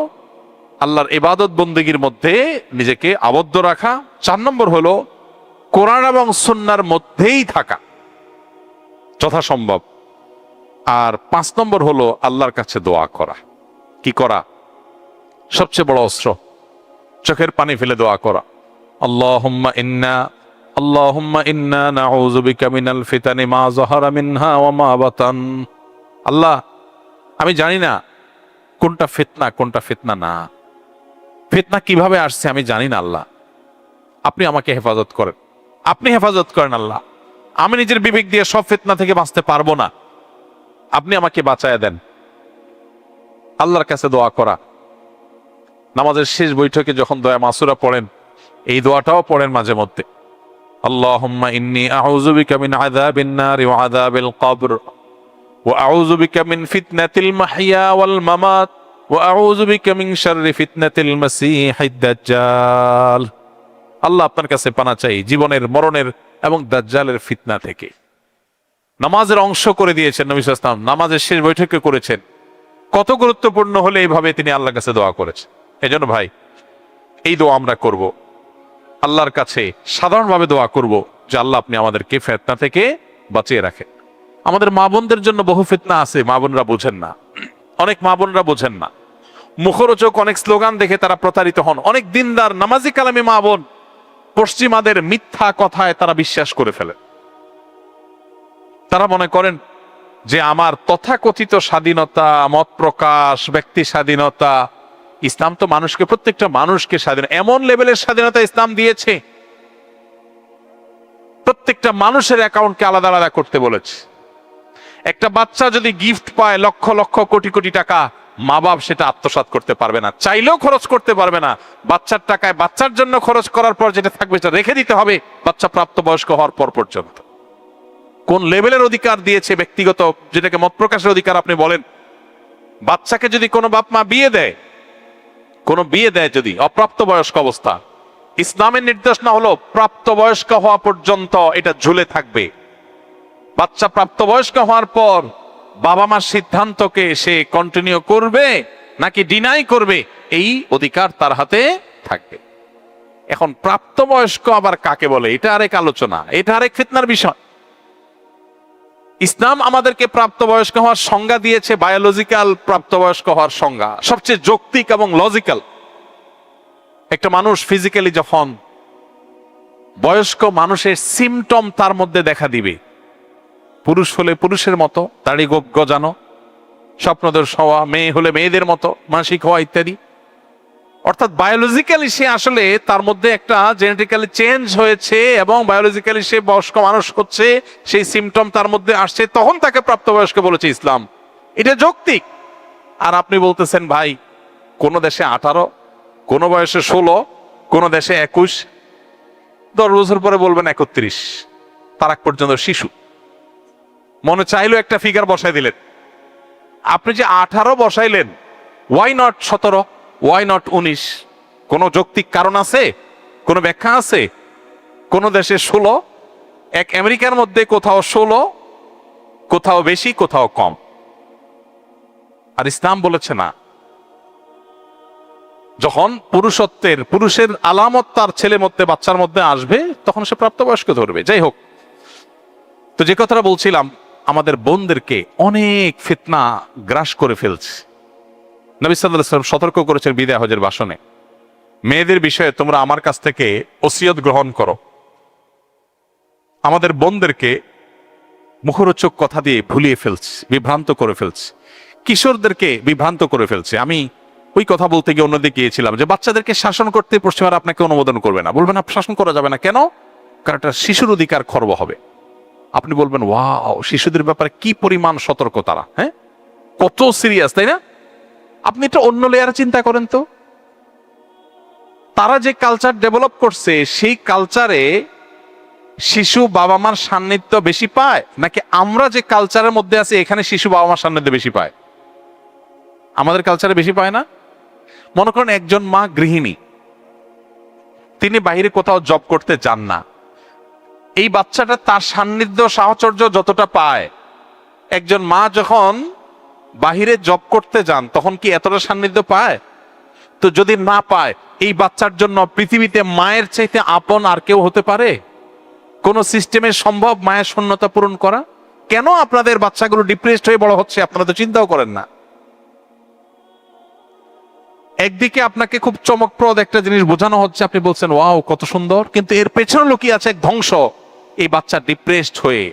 আল্লাহর ইবাদত বন্দেগীর মধ্যে নিজেকে আবদ্ধ রাখা। 4 নম্বর হলো কোরআন এবং সুন্নাহর মধ্যেই থাকা যথাসম্ভব। আর 5 নম্বর হলো আল্লাহর কাছে দোয়া করা। কি করা? সবচেয়ে বড় অস্ত্র, চোখের পানি ফেলে দোয়া করা। আল্লাহুম্মা ইন্না নাউযু বিকা মিনাল ফিতানি মা যাহারা মিনহা ওয়া মা বাতান। আল্লাহ, আমি জানি না কোনটা ফিতনা কোনটা ফিতনা না, ফিতনা কিভাবে আসছে আমি জানি না। আল্লাহ, আপনি আমাকে হেফাজত করেন, আপনি হেফাজত করেন। আল্লাহ, আমি নিজের বিবেক দিয়ে সব ফিতনা থেকে বাঁচতে পারবো না, আপনি আমাকে বাঁচায়া দেন। আল্লাহর কাছে দোয়া করা। নামাজের শেষ বৈঠকে যখন দোয়া মাসুরা পড়েন, এই দোয়াটাও পড়েন মাঝে মধ্যে। আল্লাহুম্মা ইন্নী আউযু বিকা মিন আযাবিন নারি ওয়া আযাবিল কবর ওয়া আউযু বিকা মিন ফিতনাতিল মাহইয়া ওয়াল মামাত ওয়া আউযু বিকা মিন শাররি ফিতনাতিল মাসীহিদ দাজ্জাল। আল্লাহ, আপনার কাছে পানা চাই জীবনের, মরণের এবং দাজ্জালের ফিতনা থেকে। নামাজের অংশ করে দিয়েছেন নবী সাল্লাল্লাহু আলাইহি ওয়াসাল্লাম, নামাজের শেষ বৈঠকে করেছেন। কত গুরুত্বপূর্ণ হলে এইভাবে তিনি আল্লাহর কাছে দোয়া করেছেন। এজন্য ভাই, এই দোয়া আমরা করব, আল্লাহর কাছে সাধারণভাবে দোয়া করব যে আল্লাহ আপনি আমাদেরকে ফিতনা থেকে বাঁচিয়ে রাখেন। আমাদের মা বোনদের জন্য বহু ফিতনা আছে, মা বোনরা বোঝেন না, অনেক মা বোনরা বোঝেন না। মুখরোচক অনেক স্লোগান দেখে তারা প্রতারিত হন। অনেক দিনদার নামাজি কালামী মা বোন পশ্চিমাদের মিথ্যা কথায় তারা বিশ্বাস করে ফেলে। তারা মনে করেন যে আমার তথাকথিত স্বাধীনতা, মত প্রকাশ, ব্যক্তি স্বাধীনতা, ইসলাম তো মানুষকে, প্রত্যেকটা মানুষকে স্বাধীন, এমন লেভেলের স্বাধীনতা ইসলাম দিয়েছে। প্রত্যেকটা মানুষের অ্যাকাউন্টকে আলাদা আলাদা করতে বলেছে। একটা বাচ্চা যদি গিফট পায় লক্ষ লক্ষ কোটি কোটি টাকা, মা বাপ সেটা আত্মসাৎ করতে পারবে না, চাইলেও খরচ করতে পারবে না। বাচ্চার টাকায় বাচ্চার জন্য খরচ করার পর যেটা থাকবে সেটা রেখে দিতে হবে বাচ্চা প্রাপ্তবয়স্ক হওয়ার পর পর্যন্ত। কোন লেভেলের অধিকার দিয়েছে ব্যক্তিগত, যেটাকে মত প্রকাশের অধিকার আপনি বলেন। বাচ্চাকে যদি কোনো বাপ মা বিয়ে দেয়, যদি অপ্রাপ্তবয়স্ক অবস্থা, ইসলামের নির্দেশনা হলো প্রাপ্তবয়স্ক হওয়া পর্যন্ত এটা ঝুলে থাকবে। বাচ্চা প্রাপ্তবয়স্ক হওয়ার পর বাবা মার সিদ্ধান্তকে সে কন্টিনিউ করবে নাকি ডিনাই করবে, এই অধিকার তার হাতে থাকবে। এখন প্রাপ্তবয়স্ক আবার কাকে বলে, এটা আরেক আলোচনা, এটা আরেক ফিতনার বিষয়। ইসলাম আমাদেরকে প্রাপ্তবয়স্ক হওয়ার সংজ্ঞা দিয়েছে, বায়োলজিক্যাল প্রাপ্তবয়স্ক হওয়ার সংজ্ঞা, সবচেয়ে যৌক্তিক এবং লজিক্যাল। একটা মানুষ ফিজিক্যালি যখন বয়স্ক, মানুষের সিমটম তার মধ্যে দেখা দিবে। পুরুষ হলে পুরুষের মতো দাড়ি গোপ গজানো, স্বপ্নদোষ হওয়া, মেয়ে হলে মেয়েদের মতো মাসিক হওয়া ইত্যাদি। অর্থাৎ বায়োলজিক্যালি সে আসলে তার মধ্যে একটা জেনেটিক্যালি চেঞ্জ হয়েছে এবং বায়োলজিক্যালি সে বয়স্ক মানুষ হচ্ছে, সেই সিমটম তার মধ্যে আসছে, তখন তাকে প্রাপ্তবয়স্ক বলেছে ইসলাম। এটা যৌক্তিক। আর আপনি বলতেছেন ভাই কোন দেশে 18, কোন বয়সে 16, কোন দেশে 21, 10 বছর পরে বলবেন 31, তার আগ পর্যন্ত শিশু। মনে চাইলো একটা ফিগার বসাই দিলেন। আপনি যে 18 বসাইলেন, ওয়াই নট 17, ওয়াই নট 19? কোন যৌক্তিক কারণ আছে? কোন ব্যাখ্যা আছে? কোন দেশে 16, এক আমেরিকার মধ্যে কোথাও 16, কোথাও বেশি কোথাও কম। আর ইসলাম বলেছে না, যখন পুরুষের আলামত তার ছেলে মধ্যে বাচ্চার মধ্যে আসবে তখন সে প্রাপ্তবয়স্ক ধরবে। যাই হোক, তো যে কথাটা বলছিলাম, আমাদের বোনদেরকে অনেক ফিতনা গ্রাস করে ফেলছে। নবী সাল্লাল্লাহু আলাইহি ওয়াসাল্লাম সতর্ক করেছেন বিদায় হজের ভাষণে, মেয়েদের বিষয়ে তোমরা আমার কাছ থেকে ওসিয়ত গ্রহণ করো। আমাদের বোনদেরকে মুখরোচক কথা দিয়ে ভুলিয়ে ফেলছে, বিভ্রান্ত করে ফেলছে, কিশোরদেরকে বিভ্রান্ত করে ফেলছে। আমি ওই কথা বলতে গিয়ে অন্যদিকে গিয়েছিলাম যে বাচ্চাদেরকে শাসন করতে পশ্চিমারা আপনাকে অনুমোদন করবে না, বলবেন না শাসন করা যাবে না কেন? কারণ এটা শিশুর অধিকার খর্ব হবে। আপনি বলবেন ওয়াও, শিশুদের ব্যাপারে কি পরিমাণ সতর্ক তারা, হ্যাঁ, কত সিরিয়াস, তাই না? আপনি এটা অন্য লেয়ারে চিন্তা করেন তো, তারা যে কালচার ডেভেলপ করছে সেই কালচারে শিশু বাবা মার সান্নিধ্য বেশি পায়, নাকি আমরা যে কালচারের মধ্যে আছি এখানে শিশু বাবা মার সান্নিধ্য বেশি পায়? আমাদের কালচারে বেশি পায় না? মনে করেন একজন মা গৃহিণী, তিনি বাইরে কোথাও জব করতে যান না, এই বাচ্চাটা তার সান্নিধ্য সাহচর্য যতটা পায়, একজন মা যখন বাহিরে জব করতে যান তখন কি এতটা সান্নিধ্য পায়? তো যদি না পায়, এই বাচ্চার জন্য পৃথিবীতে মায়ের চাইতে আপন আর কেউ হতে পারে? কোন সিস্টেমে সম্ভব মায়ের শূন্যতা পূরণ করা? কেন আপনাদের বাচ্চাগুলো ডিপ্রেসড হয়ে বড় হচ্ছে আপনারা তো চিন্তাও করেন না। একদিকে আপনাকে খুব চমকপ্রদ একটা জিনিস বোঝানো হচ্ছে, আপনি বলছেন ওয়াও কত সুন্দর, কিন্তু এর পেছনে লুকিয়ে আছে এক ধ্বংস। এই বাচ্চা ডিপ্রেসড হয়ে,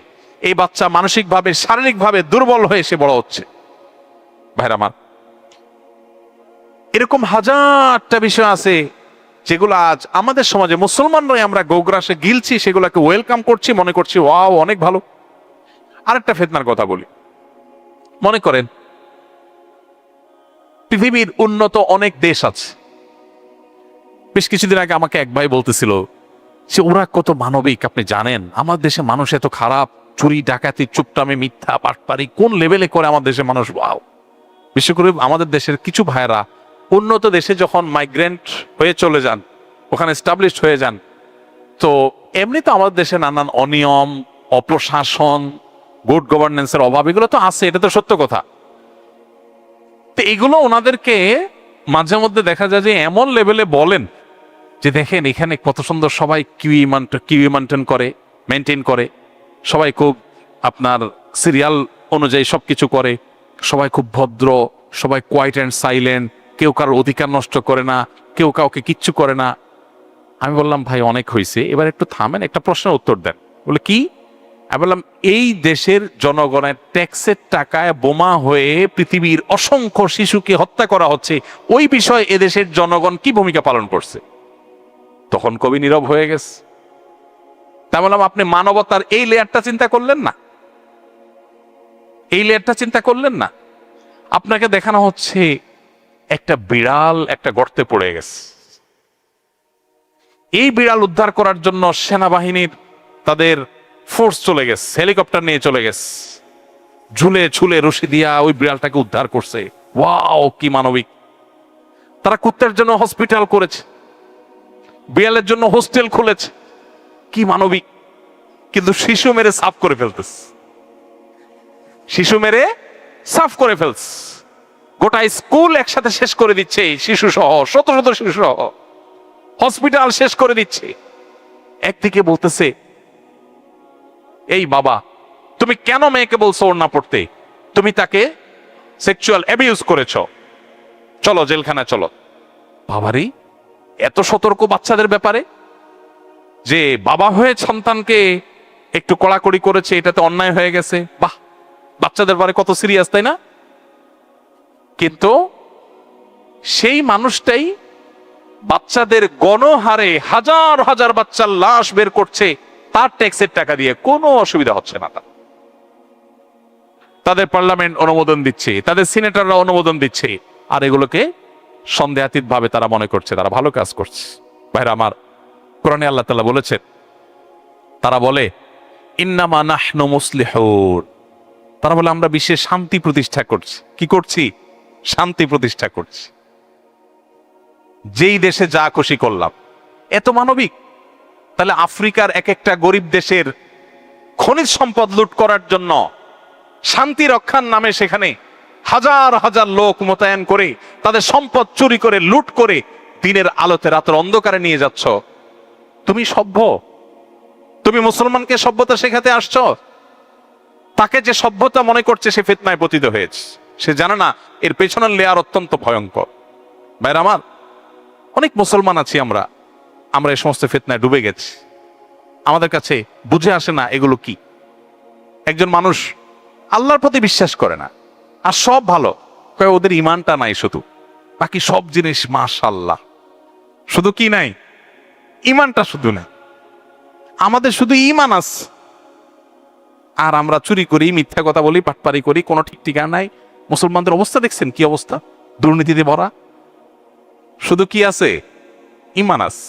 এই বাচ্চা মানসিকভাবে শারীরিকভাবে দুর্বল হয়ে সে বড় হচ্ছে। ভাইরা আমার, এরকম হাজারটা বিষয় আছে যেগুলো আজ আমাদের সমাজে মুসলমানরাই আমরা গোগ্রাসে গিলছি, সেগুলোকে ওয়েলকাম করছি, মনে করছি ওয়াও অনেক ভালো। আরেকটা ফিতনার কথা বলি। মনে করেন পৃথিবীর উন্নত অনেক দেশ আছে। বেশ কিছুদিন আগে আমাকে এক ভাই বলতেছিল যে ওরা কত মানবিক, আপনি জানেন আমাদের দেশে মানুষ এত খারাপ, চুরি ডাকাতি চুপটামে মিথ্যা পাটপারি কোন লেভেলে করে আমাদের দেশের মানুষ। ওয়াও। বিশেষ করে আমাদের দেশের কিছু ভাইরা উন্নত দেশে যখন মাইগ্রেন্ট হয়ে চলে যান, ওখানে এস্টাবলিশড হয়ে যান, তো এমনি তো আমাদের দেশে নানান অনিয়ম, অপশাসন, গুড গভর্নেন্সের অভাব এগুলো তো আছে, এটা তো সত্য কথা। তো এগুলো ওনাদেরকে মাঝে মধ্যে দেখা যায় যে এমন লেভেলে বলেন যে দেখেন এখানে কত সুন্দর সবাই কিউই মেনটেন করে, সবাই খুব আপনার সিরিয়াল অনুযায়ী সবকিছু করে, সবাই খুব ভদ্র, সবাই কোয়াইট অ্যান্ড সাইলেন্ট, কেউ কারোর অধিকার নষ্ট করে না, কেউ কাউকে কিচ্ছু করে না। আমি বললাম ভাই অনেক হয়েছে, এবার একটু থামেন, একটা প্রশ্নের উত্তর দেন। বলে কি? আমি বললাম এই দেশের জনগণের ট্যাক্সের টাকায় বোমা হয়ে পৃথিবীর অসংখ্য শিশুকে হত্যা করা হচ্ছে, ওই বিষয়ে এদেশের জনগণ কি ভূমিকা পালন করছে? তখন কবি নীরব হয়ে গেছে। তা বললাম আপনি মানবতার এই লেয়ারটা চিন্তা করলেন না? এই লেয়ারটা চিন্তা করলেন না? আপনাকে দেখানো হচ্ছে একটা বিড়াল একটা গর্তে পড়ে গেছে, এই বিড়াল উদ্ধার করার জন্য সেনাবাহিনীর তাদের ফোর্স চলে গেছে, হেলিকপ্টার নিয়ে চলে গেছে, ঝুলে ঝুলে রশি দিয়া ওই বিড়ালটাকে উদ্ধার করছে। ওয়াও কি মানবিক। তারা কুত্তার জন্য হসপিটাল করেছে, বিড়ালের জন্য হোস্টেল খুলেছে, কি মানবিক। কিন্তু শিশু মেরে সাফ করে ফেলতেছে, শিশু মেরে সাফ করে ফেলছে, গোটা স্কুল একসাথে শেষ করে দিচ্ছে, শিশু সহ শত শত শিশু সহ হসপিটাল শেষ করে দিচ্ছে। একদিকে বলতেছে এই বাবা তুমি কেন মেয়েকে বলছো ওড়না পড়তে, তুমি তাকে সেক্সুয়াল অ্যাবিউজ করেছ, চলো জেলখানা চলো। বাবারে এত সতর্ক বাচ্চাদের ব্যাপারে, যে বাবা হয়ে সন্তানকে একটু কড়াকড়ি করেছে, এটাতে অন্যায় হয়ে গেছে। বাহ, বাচ্চাদের ব্যাপারে কত সিরিয়াস, তাই না? কিন্তু সেই মানুষটাই বাচ্চাদের গণহারে হাজার হাজার বাচ্চার লাশ বের করছে তার ট্যাক্সের টাকা দিয়ে, কোনো অসুবিধা হচ্ছে না তার। তাদের পার্লামেন্ট অনুমোদন দিচ্ছে, তাদের সিনেটররা অনুমোদন দিচ্ছে, আর এগুলোকে সন্দেহাতীত ভাবে তারা মনে করছে তারা ভালো কাজ করছে। ভাইরা আমার, কোরআনে আল্লাহ তাআলা বলেছেন, তারা বলে ইন্নামা নাহনু মুসলিহুন, তারা বলে আমরা বিশ্বে শান্তি প্রতিষ্ঠা করছি। কি করছি? শান্তি প্রতিষ্ঠা করছি। যেই দেশে যা খুশি করলাম, এত মানবিক। তাহলে আফ্রিকার এক একটা গরিব দেশের খনিজ সম্পদ লুট করার জন্য শান্তি রক্ষার নামে সেখানে হাজার হাজার লোক মোতায়েন করে তাদের সম্পদ চুরি করে লুট করে দিনের আলোতে রাতের অন্ধকারে নিয়ে যাচ্ছ। তুমি সভ্য? তুমি মুসলমানকে সভ্যতা শেখাতে আসছো? তাকে যে সভ্যতা মনে করছে সে ফিতনায় পতিত হয়েছে। সে জানে না এর পেছনের লেয়ার অত্যন্ত ভয়ঙ্কর। ভাইরা আমার, অনেক মুসলমান আছি আমরা এই সমস্ত ফিতনায় ডুবে গেছি। আমাদের কাছে বুঝে আসে না এগুলো কি। একজন মানুষ আল্লাহর প্রতি বিশ্বাস করে না, আর সব ভালো, ওদের ইমানটা নাই, শুধু বাকি সব জিনিস মাশাআল্লাহ। শুধু কি নাই? ইমানটা শুধু নাই। আমাদের শুধু ইমান আছে, আর আমরা চুরি করি, মিথ্যা কথা বলি, পাটপারি করি, কোনো ঠিক ঠিকানা নাই। মুসলমানদের অবস্থা দেখছেন কি অবস্থা? দুর্নীতিতে ভরা। শুধু কি আছে? ইমান আছে।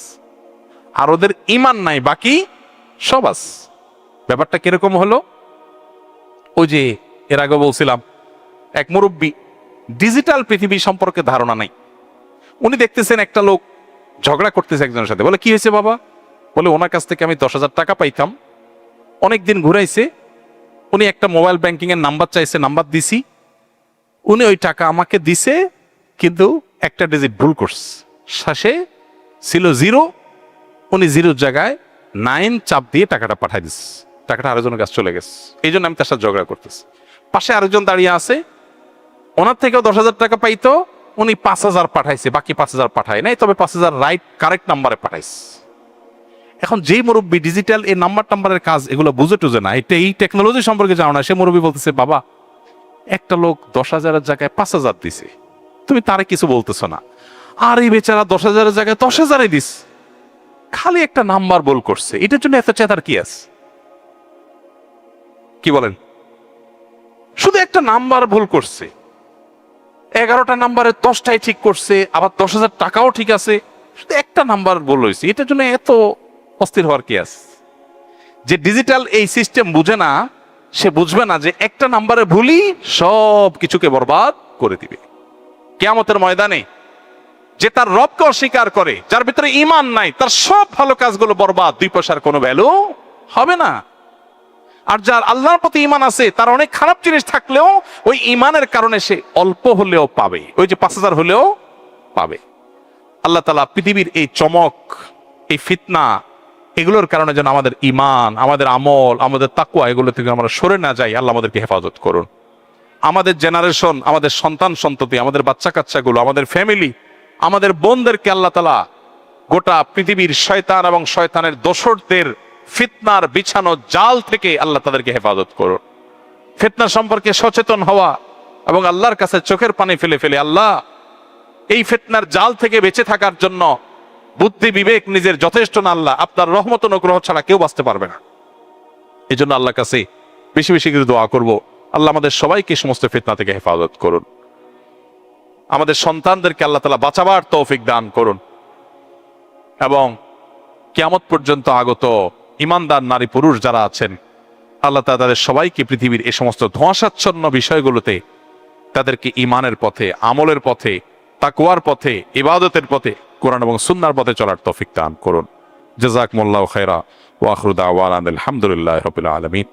আর ওদের ইমান নাই, বাকি সব আছে। ব্যাপারটা কিরকম হলো? ওই যে এর আগে বলছিলাম, এক মুরব্বী, ডিজিটাল পৃথিবী সম্পর্কে ধারণা নাই। উনি দেখতেছেন একটা লোক ঝগড়া করতেছে একজনের সাথে। বলে কি হয়েছে বাবা? বলে ওনার কাছ থেকে আমি 10,000 টাকা পাইতাম, অনেকদিন ঘুরাইছে, উনি একটা মোবাইল ব্যাংকিং এর নাম্বার চাইছে, নাম্বার দিছি, উনি ওই টাকা আমাকে দিছে, কিন্তু একটা ডিজিট ভুল করছে, শেষে ছিল 0, উনি 0 জায়গায় 9 চাপ দিয়ে টাকাটা পাঠাই দিচ্ছে। টাকাটা আরেকজনের কাছে চলে গেছে। এই জন্য আমি তার সাথে ঝগড়া করতেছি। পাশে আরেকজন দাঁড়িয়ে আছে, ওনার থেকেও 10,000 টাকা পাইতো, উনি 5,000 পাঠাইছে, বাকি 5,000 পাঠায় নাই, তবে 5,000 রাইট কারেক্ট নাম্বারে পাঠাইছে। এখন যেই মুরব্বী ডিজিটাল এই নাম্বারের কাজ এগুলো বুঝে টুঝে না, এই টেকনোলজি সম্পর্কে জানো না, সে মুরব্বী বলতেছে, বাবা একটা লোক 10,000-এর জায়গায় 5,000 দিছে, তুমি তারে কিছু বলতেছো না, আর এই বেচারা 10,000-এর জায়গায় 10,000-ই দিস, খালি একটা নাম্বার ভুল করছে, এটার জন্য এত চেতার কি আছে? কি বলেন? শুধু একটা নাম্বার ভুল করছে, 11টা নাম্বারে 10টাই ঠিক করছে, আবার 10,000 টাকাও ঠিক আছে, শুধু একটা নাম্বার ভুল হয়েছে, এটার জন্য এত অস্থির হওয়ার কি আছে? যে ডিজিটাল এই সিস্টেম বুঝে না, সে বুঝবে না যে একটা নাম্বারে ভুলই সব কিছুকে বরবাদ করে দিবে। কিয়ামতের ময়দানে যে তার রবকে অস্বীকার করে, যার ভিতরে ঈমান নাই, তার সব ভালো কাজগুলো বরবাদ, 2 পয়সার কোনো ভ্যালু হবে না। আর যার আল্লাহর প্রতি ঈমান আছে, তার অনেক খারাপ জিনিস থাকলেও ওই ঈমানের কারণে সে অল্প হলেও পাবে, ওই যে 5,000 হলেও পাবে। আল্লাহ তাআলা পৃথিবীর এই চমক, এই ফিতনা, এগুলোর কারণে যেন আমাদের ঈমান, আমাদের আমল, আমাদের তাকওয়া, এগুলো থেকে আমরা সরে না যাই। আল্লাহ আমাদেরকে হেফাজত করুন। আমাদের জেনারেশন, আমাদের সন্তান সন্ততি, আমাদের বাচ্চা কাচ্চাগুলো, আমাদের ফ্যামিলি, আমাদের বোনদেরকে আল্লাহ তাআলা গোটা পৃথিবীর শয়তান এবং শয়তানের দোসরদের ফিতনার বিছানো জাল থেকে আল্লাহ তাদেরকে হেফাজত করুন। ফিতনা সম্পর্কে সচেতন হওয়া এবং আল্লাহর কাছে চোখের পানি ফেলে ফেলে, আল্লাহ এই ফিতনার জাল থেকে বেঁচে থাকার জন্য বুদ্ধি বিবেক নিজের যথেষ্ট না, আল্লাহ আপনার রহমত অনুগ্রহ ছাড়া কেউ বাঁচতে পারবে না। এই জন্য আল্লাহর কাছে বেশি বেশি করে দোয়া করব, আল্লাহ আমাদের সবাইকে সমস্ত ফিতনা থেকে হেফাজত করুন। আমাদের সন্তানদেরকে আল্লাহ তাআলা বাঁচাবার তৌফিক দান করুন, এবং কিয়ামত পর্যন্ত আগত ঈমানদার নারী পুরুষ যারা আছেন, আল্লাহ তাআলা তাদের সবাইকে পৃথিবীর এই সমস্ত ধোঁয়াশাচ্ছন্ন বিষয়গুলোতে তাদেরকে ঈমানের পথে, আমলের পথে, তাকওয়ার পথে, ইবাদতের পথে, কোরআন এবং সুন্নাহর পথে চলার তৌফিক দান করুন। জাযাকুমুল্লাহু খায়রা ওয়া আখিরু দাওয়ানা আলহামদুলিল্লাহি রাব্বিল আলামিন।